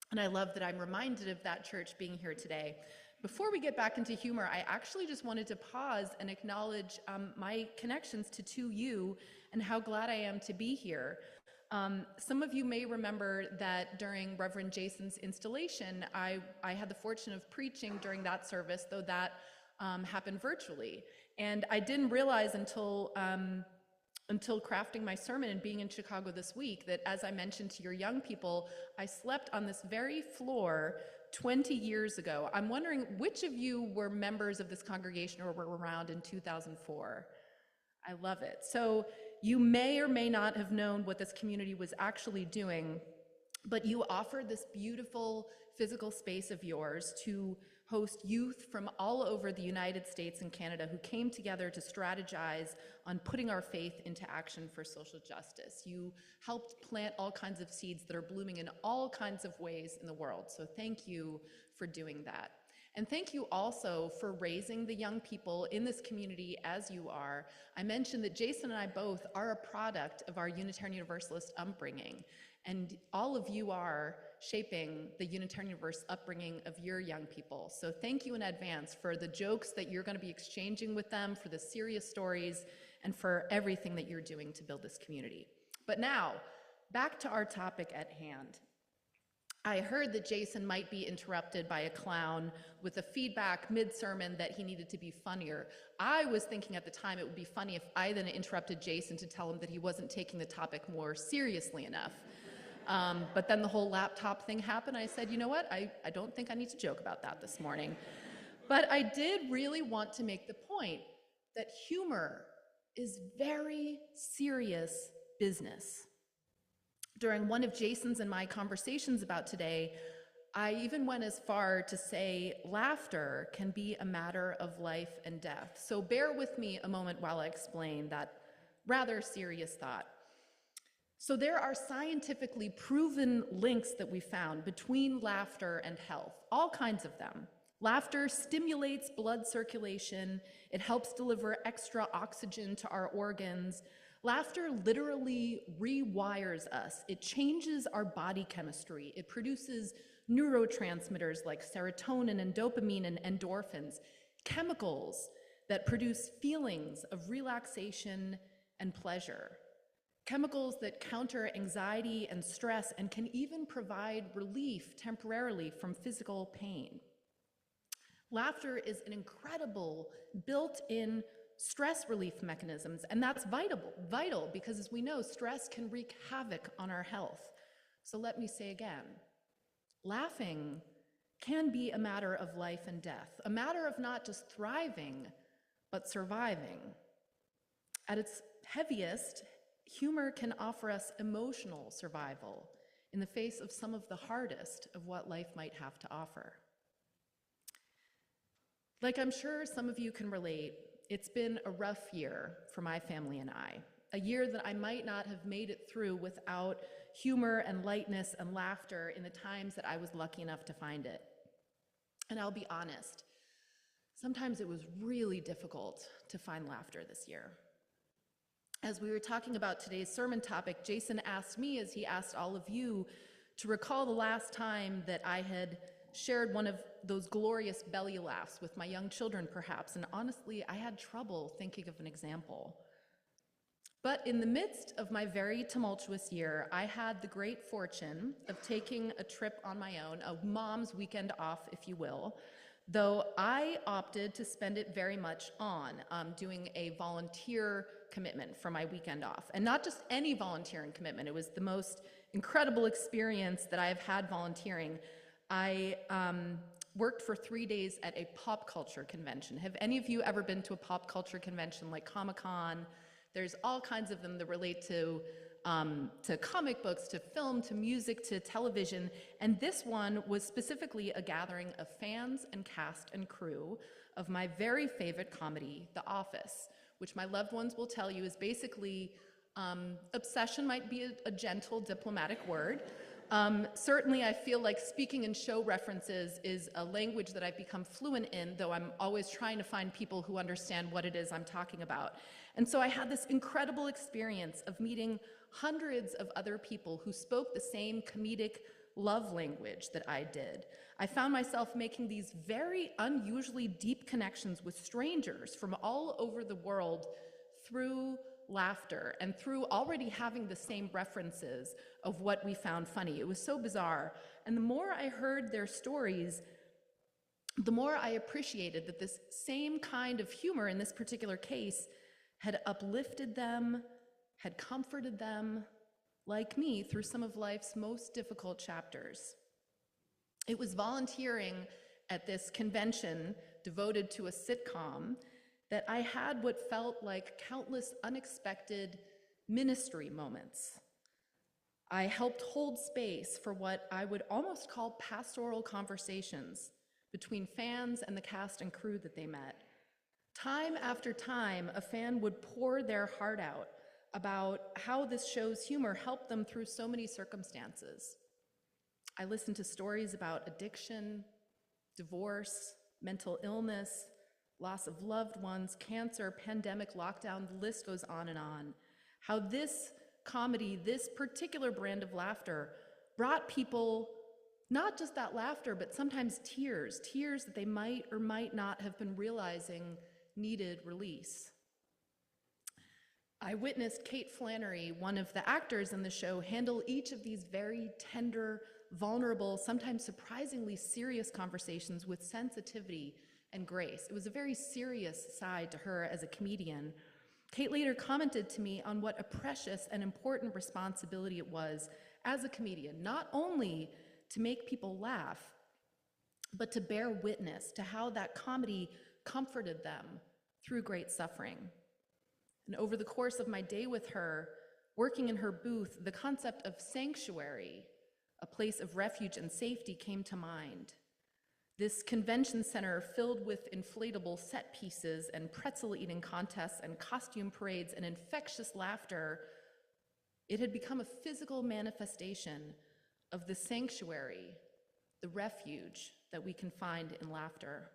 And I love that I'm reminded of that church being here today. Before we get back into humor, I actually just wanted to pause and acknowledge my connections to 2U and how glad I am to be here. Some of you may remember that during Reverend Jason's installation, I had the fortune of preaching during that service, though that happened virtually. And I didn't realize until crafting my sermon and being in Chicago this week that, as I mentioned to your young people, I slept on this very floor 20 years ago. I'm wondering which of you were members of this congregation or were around in 2004? I love it. So you may or may not have known what this community was actually doing, but you offered this beautiful physical space of yours to host youth from all over the United States and Canada who came together to strategize on putting our faith into action for social justice. You helped plant all kinds of seeds that are blooming in all kinds of ways in the world. So thank you for doing that. And thank you also for raising the young people in this community as you are. I mentioned that Jason and I both are a product of our Unitarian Universalist upbringing, and all of you are shaping the Unitarian Universalist upbringing of your young people. So thank you in advance for the jokes that you're going to be exchanging with them, for the serious stories, and for everything that you're doing to build this community. But now, back to our topic at hand. I heard that Jason might be interrupted by a clown with a feedback mid-sermon that he needed to be funnier. I was thinking at the time it would be funny if I then interrupted Jason to tell him that he wasn't taking the topic more seriously enough. But then the whole laptop thing happened. I said, you know what? I don't think I need to joke about that this morning. But I did really want to make the point that humor is very serious business. During one of Jason's and my conversations about today, I even went as far to say laughter can be a matter of life and death. So bear with me a moment while I explain that rather serious thought. So there are scientifically proven links that we found between laughter and health, all kinds of them. Laughter stimulates blood circulation. It helps deliver extra oxygen to our organs. Laughter literally rewires us. It changes our body chemistry. It produces neurotransmitters like serotonin and dopamine and endorphins, chemicals that produce feelings of relaxation and pleasure, chemicals that counter anxiety and stress and can even provide relief temporarily from physical pain. Laughter is an incredible built-in stress relief mechanisms, and that's vital because, as we know, stress can wreak havoc on our health. So let me say again, laughing can be a matter of life and death, a matter of not just thriving, but surviving. At its heaviest, humor can offer us emotional survival in the face of some of the hardest of what life might have to offer. Like I'm sure some of you can relate, it's been a rough year for my family and I, a year that I might not have made it through without humor and lightness and laughter in the times that I was lucky enough to find it. And I'll be honest, sometimes it was really difficult to find laughter this year. As we were talking about today's sermon topic, Jason asked me, as he asked all of you, to recall the last time that I had shared one of those glorious belly laughs with my young children, perhaps, and honestly, I had trouble thinking of an example. But in the midst of my very tumultuous year, I had the great fortune of taking a trip on my own, a mom's weekend off, if you will, though I opted to spend it very much on doing a volunteer commitment for my weekend off. And not just any volunteering commitment, it was the most incredible experience that I have had volunteering. I worked for 3 days at a pop culture convention. Have any of you ever been to a pop culture convention like Comic-Con? There's all kinds of them that relate to comic books, to film, to music, to television. And this one was specifically a gathering of fans and cast and crew of my very favorite comedy, The Office, which my loved ones will tell you is basically, obsession might be a gentle diplomatic word. Certainly I feel like speaking in show references is a language that I've become fluent in, though I'm always trying to find people who understand what it is I'm talking about. And so I had this incredible experience of meeting hundreds of other people who spoke the same comedic love language that I did. I found myself making these very unusually deep connections with strangers from all over the world through laughter and through already having the same references of what we found funny. It was so bizarre. And the more I heard their stories, the more I appreciated that this same kind of humor in this particular case had uplifted them, had comforted them, like me, through some of life's most difficult chapters. It was volunteering at this convention devoted to a sitcom that I had what felt like countless unexpected ministry moments. I helped hold space for what I would almost call pastoral conversations between fans and the cast and crew that they met. Time after time, a fan would pour their heart out about how this show's humor helped them through so many circumstances. I listened to stories about addiction, divorce, mental illness, loss of loved ones, cancer, pandemic, lockdown, the list goes on and on. How this comedy, this particular brand of laughter, brought people not just that laughter, but sometimes tears that they might or might not have been realizing needed release. I witnessed Kate Flannery, one of the actors in the show, handle each of these very tender, vulnerable, sometimes surprisingly serious conversations with sensitivity and grace. It was a very serious side to her as a comedian. Kate later commented to me on what a precious and important responsibility it was as a comedian, not only to make people laugh, but to bear witness to how that comedy comforted them through great suffering. And over the course of my day with her, working in her booth, the concept of sanctuary, a place of refuge and safety, came to mind. This convention center filled with inflatable set pieces and pretzel eating contests and costume parades and infectious laughter, it had become a physical manifestation of the sanctuary, the refuge that we can find in laughter.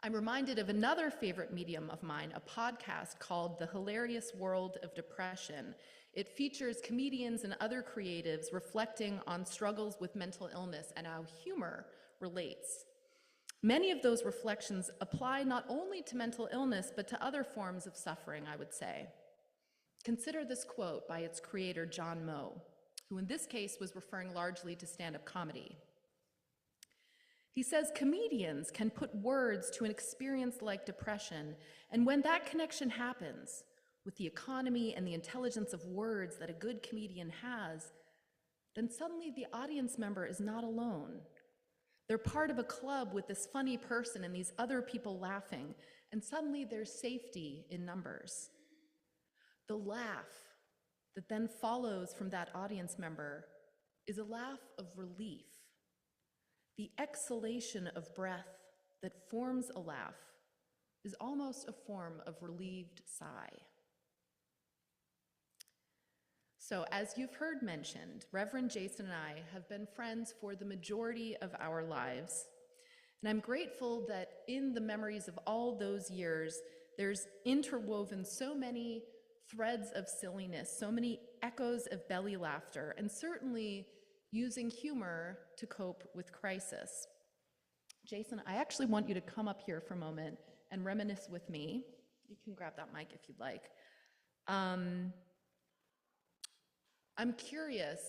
I'm reminded of another favorite medium of mine, a podcast called The Hilarious World of Depression. It features comedians and other creatives reflecting on struggles with mental illness and how humor relates. Many of those reflections apply not only to mental illness, but to other forms of suffering, I would say. Consider this quote by its creator, John Moe, who in this case was referring largely to stand-up comedy. He says, comedians can put words to an experience like depression, and when that connection happens, with the economy and the intelligence of words that a good comedian has, then suddenly the audience member is not alone. They're part of a club with this funny person and these other people laughing, and suddenly there's safety in numbers. The laugh that then follows from that audience member is a laugh of relief. The exhalation of breath that forms a laugh is almost a form of relieved sigh. So, as you've heard mentioned, Reverend Jason and I have been friends for the majority of our lives. And I'm grateful that in the memories of all those years, there's interwoven so many threads of silliness, so many echoes of belly laughter, and certainly using humor to cope with crisis. Jason, I actually want you to come up here for a moment and reminisce with me. You can grab that mic if you'd like. I'm curious,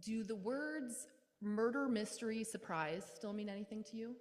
do the words murder, mystery, surprise still mean anything to you?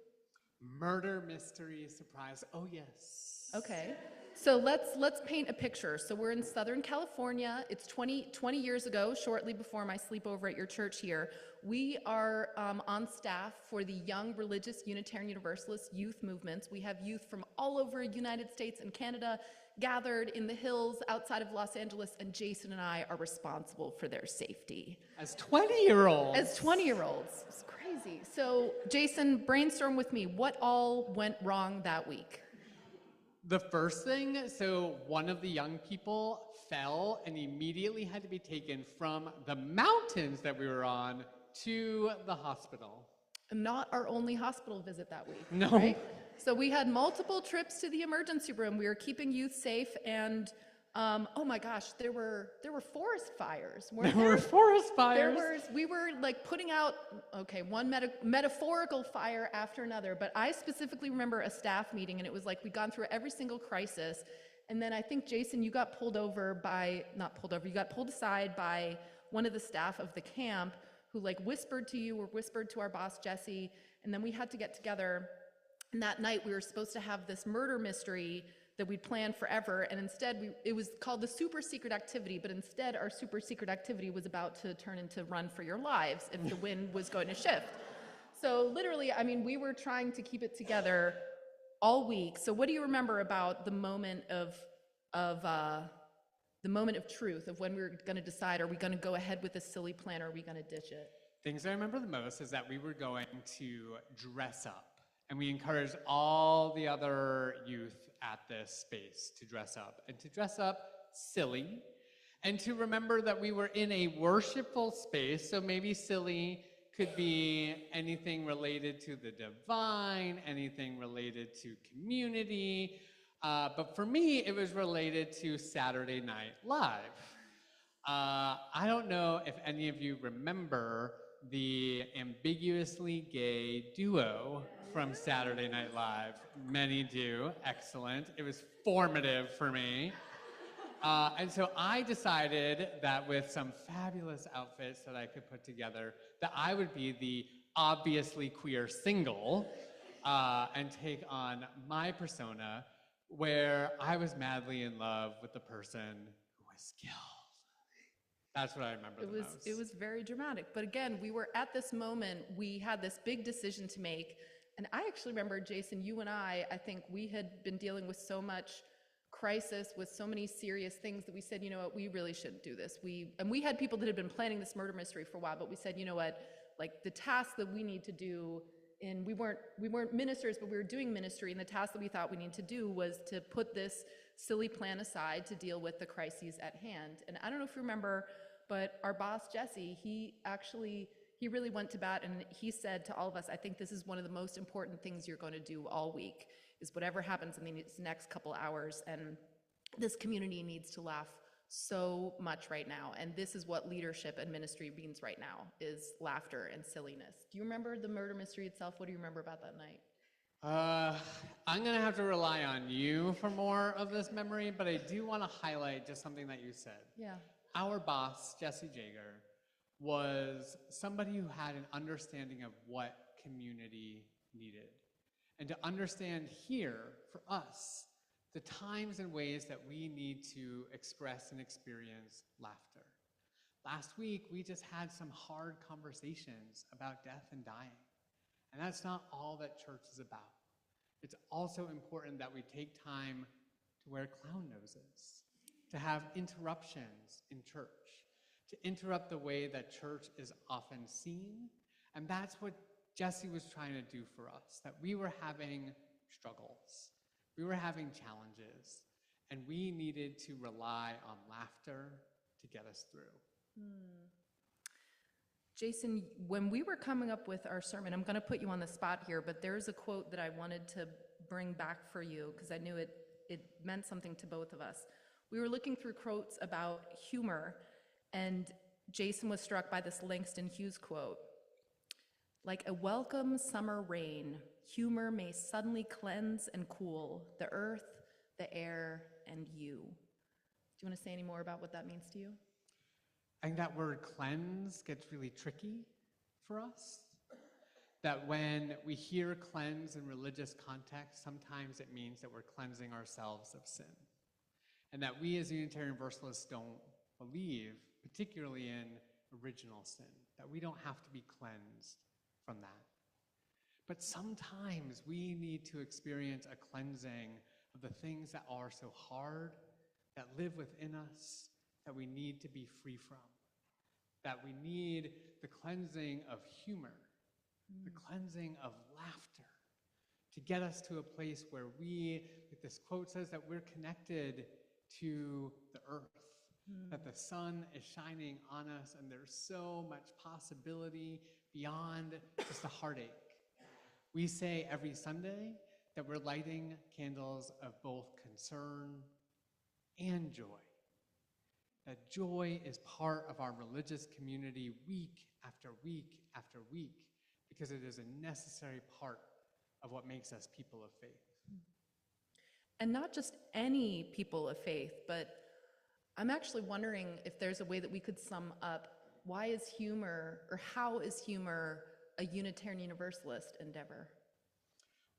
Murder mystery surprise. Oh, yes. Okay. So let's paint a picture. So we're in Southern California. It's 20 years ago, shortly before my sleepover at your church here. We are on staff for the Young Religious Unitarian Universalist youth movements. We have youth from all over the United States and Canada gathered in the hills outside of Los Angeles, and Jason and I are responsible for their safety. As 20-year-olds. As 20-year-olds. It's crazy. So Jason, brainstorm with me. What all went wrong that week? The first thing, so one of the young people fell and immediately had to be taken from the mountains that we were on to the hospital. Not our only hospital visit that week. No. Right? So we had multiple trips to the emergency room. We were keeping youth safe, and oh my gosh, there were forest fires. There were forest fires. We were like putting out, okay, one metaphorical fire after another, but I specifically remember a staff meeting, and it was like we'd gone through every single crisis, and then I think, Jason, you got you got pulled aside by one of the staff of the camp who like whispered to you or whispered to our boss, Jesse, and then we had to get together, and that night we were supposed to have this murder mystery that we'd planned forever, and instead it was called the super secret activity, but instead our super secret activity was about to turn into Run for Your Lives if the wind was going to shift. So literally, I mean, we were trying to keep it together all week. So what do you remember about the moment of truth, of when we were going to decide, are we going to go ahead with this silly plan, or are we going to ditch it? Things I remember the most is that we were going to dress up. And we encouraged all the other youth at this space to dress up, and to dress up silly, and to remember that we were in a worshipful space, so maybe silly could be anything related to the divine, anything related to community, but for me, it was related to Saturday Night Live. I don't know if any of you remember the ambiguously gay duo from Saturday Night Live. Many do. Excellent. It was formative for me. And so I decided that with some fabulous outfits that I could put together, that I would be the obviously queer single and take on my persona, where I was madly in love with the person who was killed. That's what I remember the most. It was very dramatic. But again, we were at this moment, we had this big decision to make. And I actually remember, Jason, you and I think we had been dealing with so much crisis, with so many serious things, that we said, you know what, we really shouldn't do this. We had people that had been planning this murder mystery for a while, but we said, you know what, like the task that we need to do, and we weren't ministers, but we were doing ministry, and the task that we thought we needed to do was to put this silly plan aside to deal with the crises at hand. And I don't know if you remember, but our boss, Jesse, he really went to bat, and he said to all of us, I think this is one of the most important things you're going to do all week, is whatever happens in these next couple hours, and this community needs to laugh so much right now, and this is what leadership and ministry means right now, is laughter and silliness. Do you remember the murder mystery itself? What do you remember about that night? I'm gonna have to rely on you for more of this memory, but I do want to highlight just something that you said. Yeah. Our boss, Jesse Jaeger, was somebody who had an understanding of what community needed. And to understand here, for us, the times and ways that we need to express and experience laughter. Last week, we just had some hard conversations about death and dying. And that's not all that church is about. It's also important that we take time to wear clown noses, to have interruptions in church, to interrupt the way that church is often seen. And that's what Jesse was trying to do for us, that we were having struggles, we were having challenges, and we needed to rely on laughter to get us through. Jason, when we were coming up with our sermon, I'm going to put you on the spot here, but there's a quote that I wanted to bring back for you because I knew it meant something to both of us. We were looking through quotes about humor, and Jason was struck by this Langston Hughes quote. Like a welcome summer rain, humor may suddenly cleanse and cool the earth, the air, and you. Do you want to say any more about what that means to you? I think that word cleanse gets really tricky for us. That when we hear cleanse in religious context, sometimes it means that we're cleansing ourselves of sin. And that we as Unitarian Universalists don't believe, particularly in original sin, that we don't have to be cleansed from that. But sometimes we need to experience a cleansing of the things that are so hard, that live within us, that we need to be free from. That we need the cleansing of humor, the cleansing of laughter, to get us to a place where we, like this quote says, that we're connected to the earth, that the sun is shining on us, and there's so much possibility beyond just a heartache. We say every Sunday that we're lighting candles of both concern and joy. That joy is part of our religious community week after week after week, because it is a necessary part of what makes us people of faith. And not just any people of faith, but I'm actually wondering if there's a way that we could sum up why is humor, or how is humor a Unitarian Universalist endeavor?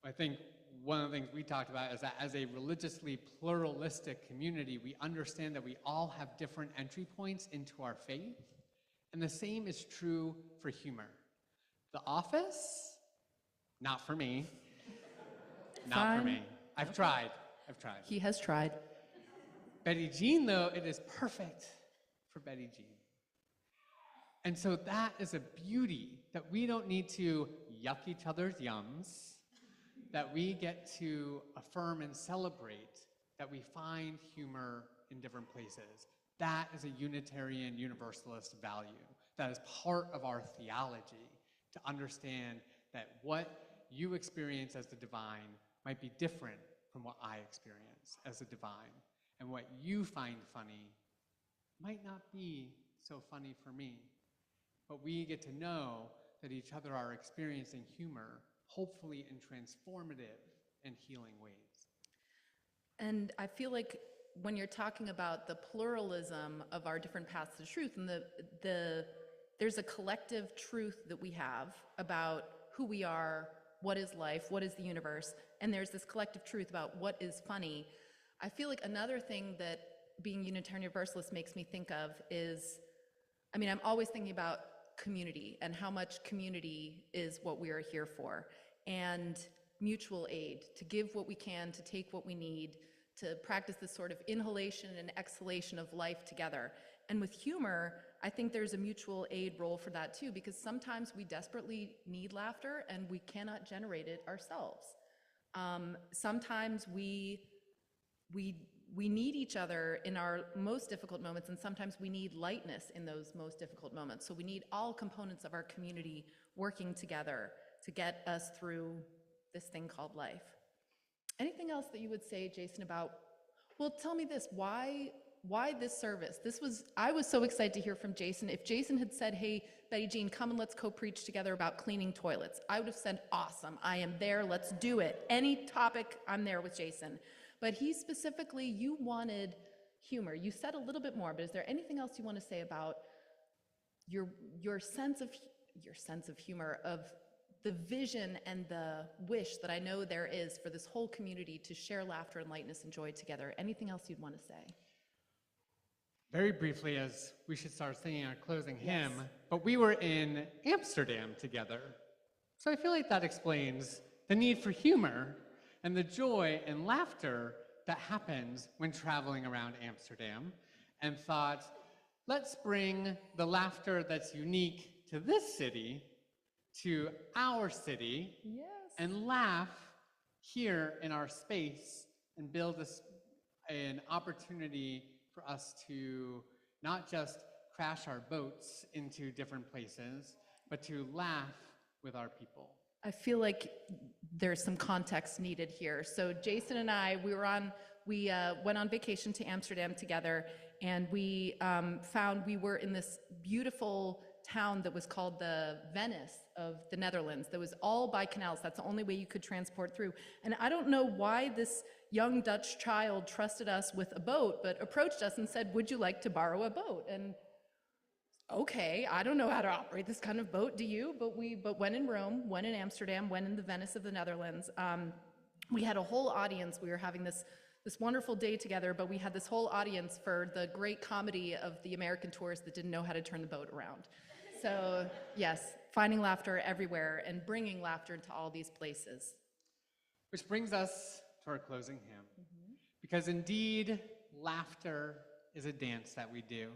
I think one of the things we talked about is that as a religiously pluralistic community, we understand that we all have different entry points into our faith, and the same is true for humor. The Office, not for me. Not for me. I've tried. He has tried. Betty-Jeanne, though, it is perfect for Betty-Jeanne. And so that is a beauty, that we don't need to yuck each other's yums, that we get to affirm and celebrate that we find humor in different places. That is a Unitarian Universalist value. That is part of our theology, to understand that what you experience as the divine might be different from what I experience as the divine. And what you find funny might not be so funny for me. But we get to know that each other are experiencing humor, hopefully in transformative and healing ways. And I feel like when you're talking about the pluralism of our different paths to truth, and there's a collective truth that we have about who we are, what is life, what is the universe, and there's this collective truth about what is funny. I feel like another thing that being Unitarian Universalist makes me think of is, I'm always thinking about community and how much community is what we are here for, and mutual aid, to give what we can, to take what we need, to practice this sort of inhalation and exhalation of life together. And with humor, I think there's a mutual aid role for that too, because sometimes we desperately need laughter and we cannot generate it ourselves. Sometimes we need each other in our most difficult moments, and sometimes we need lightness in those most difficult moments. So we need all components of our community working together to get us through this thing called life. Anything else that you would say, Jason, about, well, tell me this, why this service? I was so excited to hear from Jason. If Jason had said, hey, Betty-Jeanne, come and let's co-preach together about cleaning toilets, I would have said, awesome, I am there, let's do it. Any topic, I'm there with Jason. But he specifically, you wanted humor. You said a little bit more, but is there anything else you want to say about your sense of humor, of the vision and the wish that I know there is for this whole community to share laughter and lightness and joy together? Anything else you'd want to say? Very briefly, as we should start singing our closing hymn, but we were in Amsterdam together. So I feel like that explains the need for humor and the joy and laughter that happens when traveling around Amsterdam, and thought, let's bring the laughter that's unique to this city to our city, and laugh here in our space, and build an opportunity for us to not just crash our boats into different places, but to laugh with our people. I feel like there's some context needed here. So Jason and I, we went on vacation to Amsterdam together, and we found we were in this beautiful town that was called the Venice of the Netherlands, that was all by canals. That's the only way you could transport through. And I don't know why this young Dutch child trusted us with a boat, but approached us and said, would you like to borrow a boat? And okay, I don't know how to operate this kind of boat, do you? But when in Rome, when in Amsterdam, when in the Venice of the Netherlands, we had a whole audience. We were having this wonderful day together, but we had this whole audience for the great comedy of the American tourists that didn't know how to turn the boat around. So yes, finding laughter everywhere and bringing laughter to all these places. Which brings us to our closing hymn. Because indeed, laughter is a dance that we do.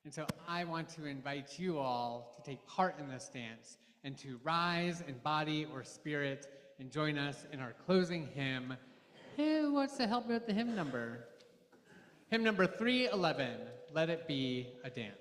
And so I want to invite you all to take part in this dance and to rise in body or spirit and join us in our closing hymn. Who wants to help me with the hymn number? Hymn number 311, Let It Be a Dance.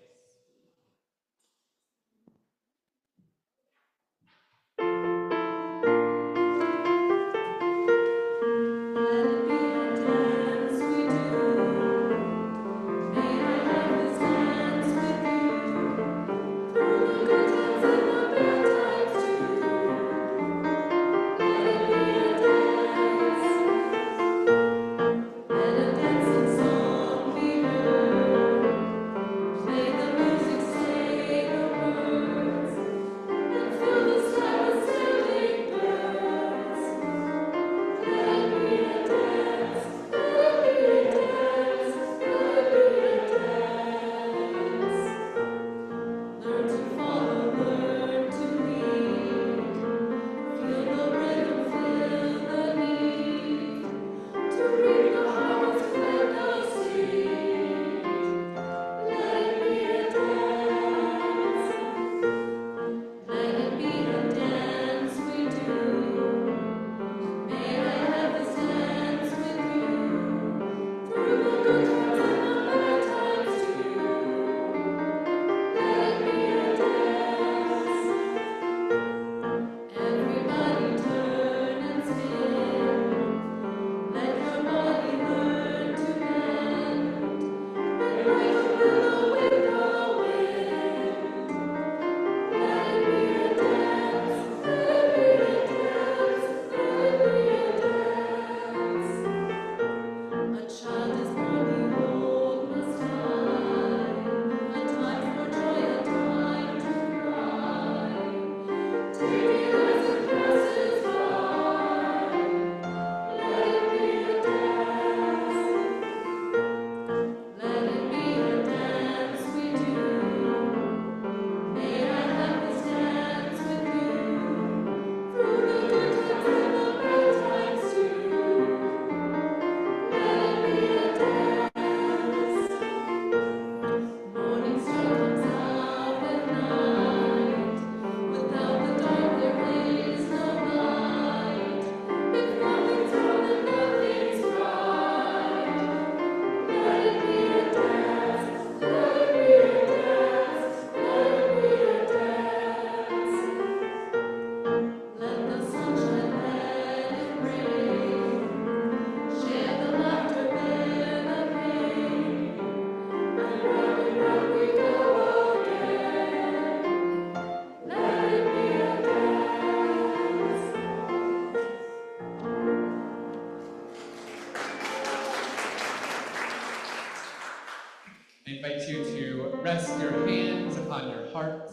I invite you to rest your hands upon your heart,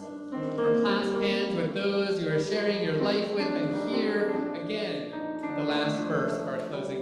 or clasp hands with those you are sharing your life with, and hear again the last verse of our closing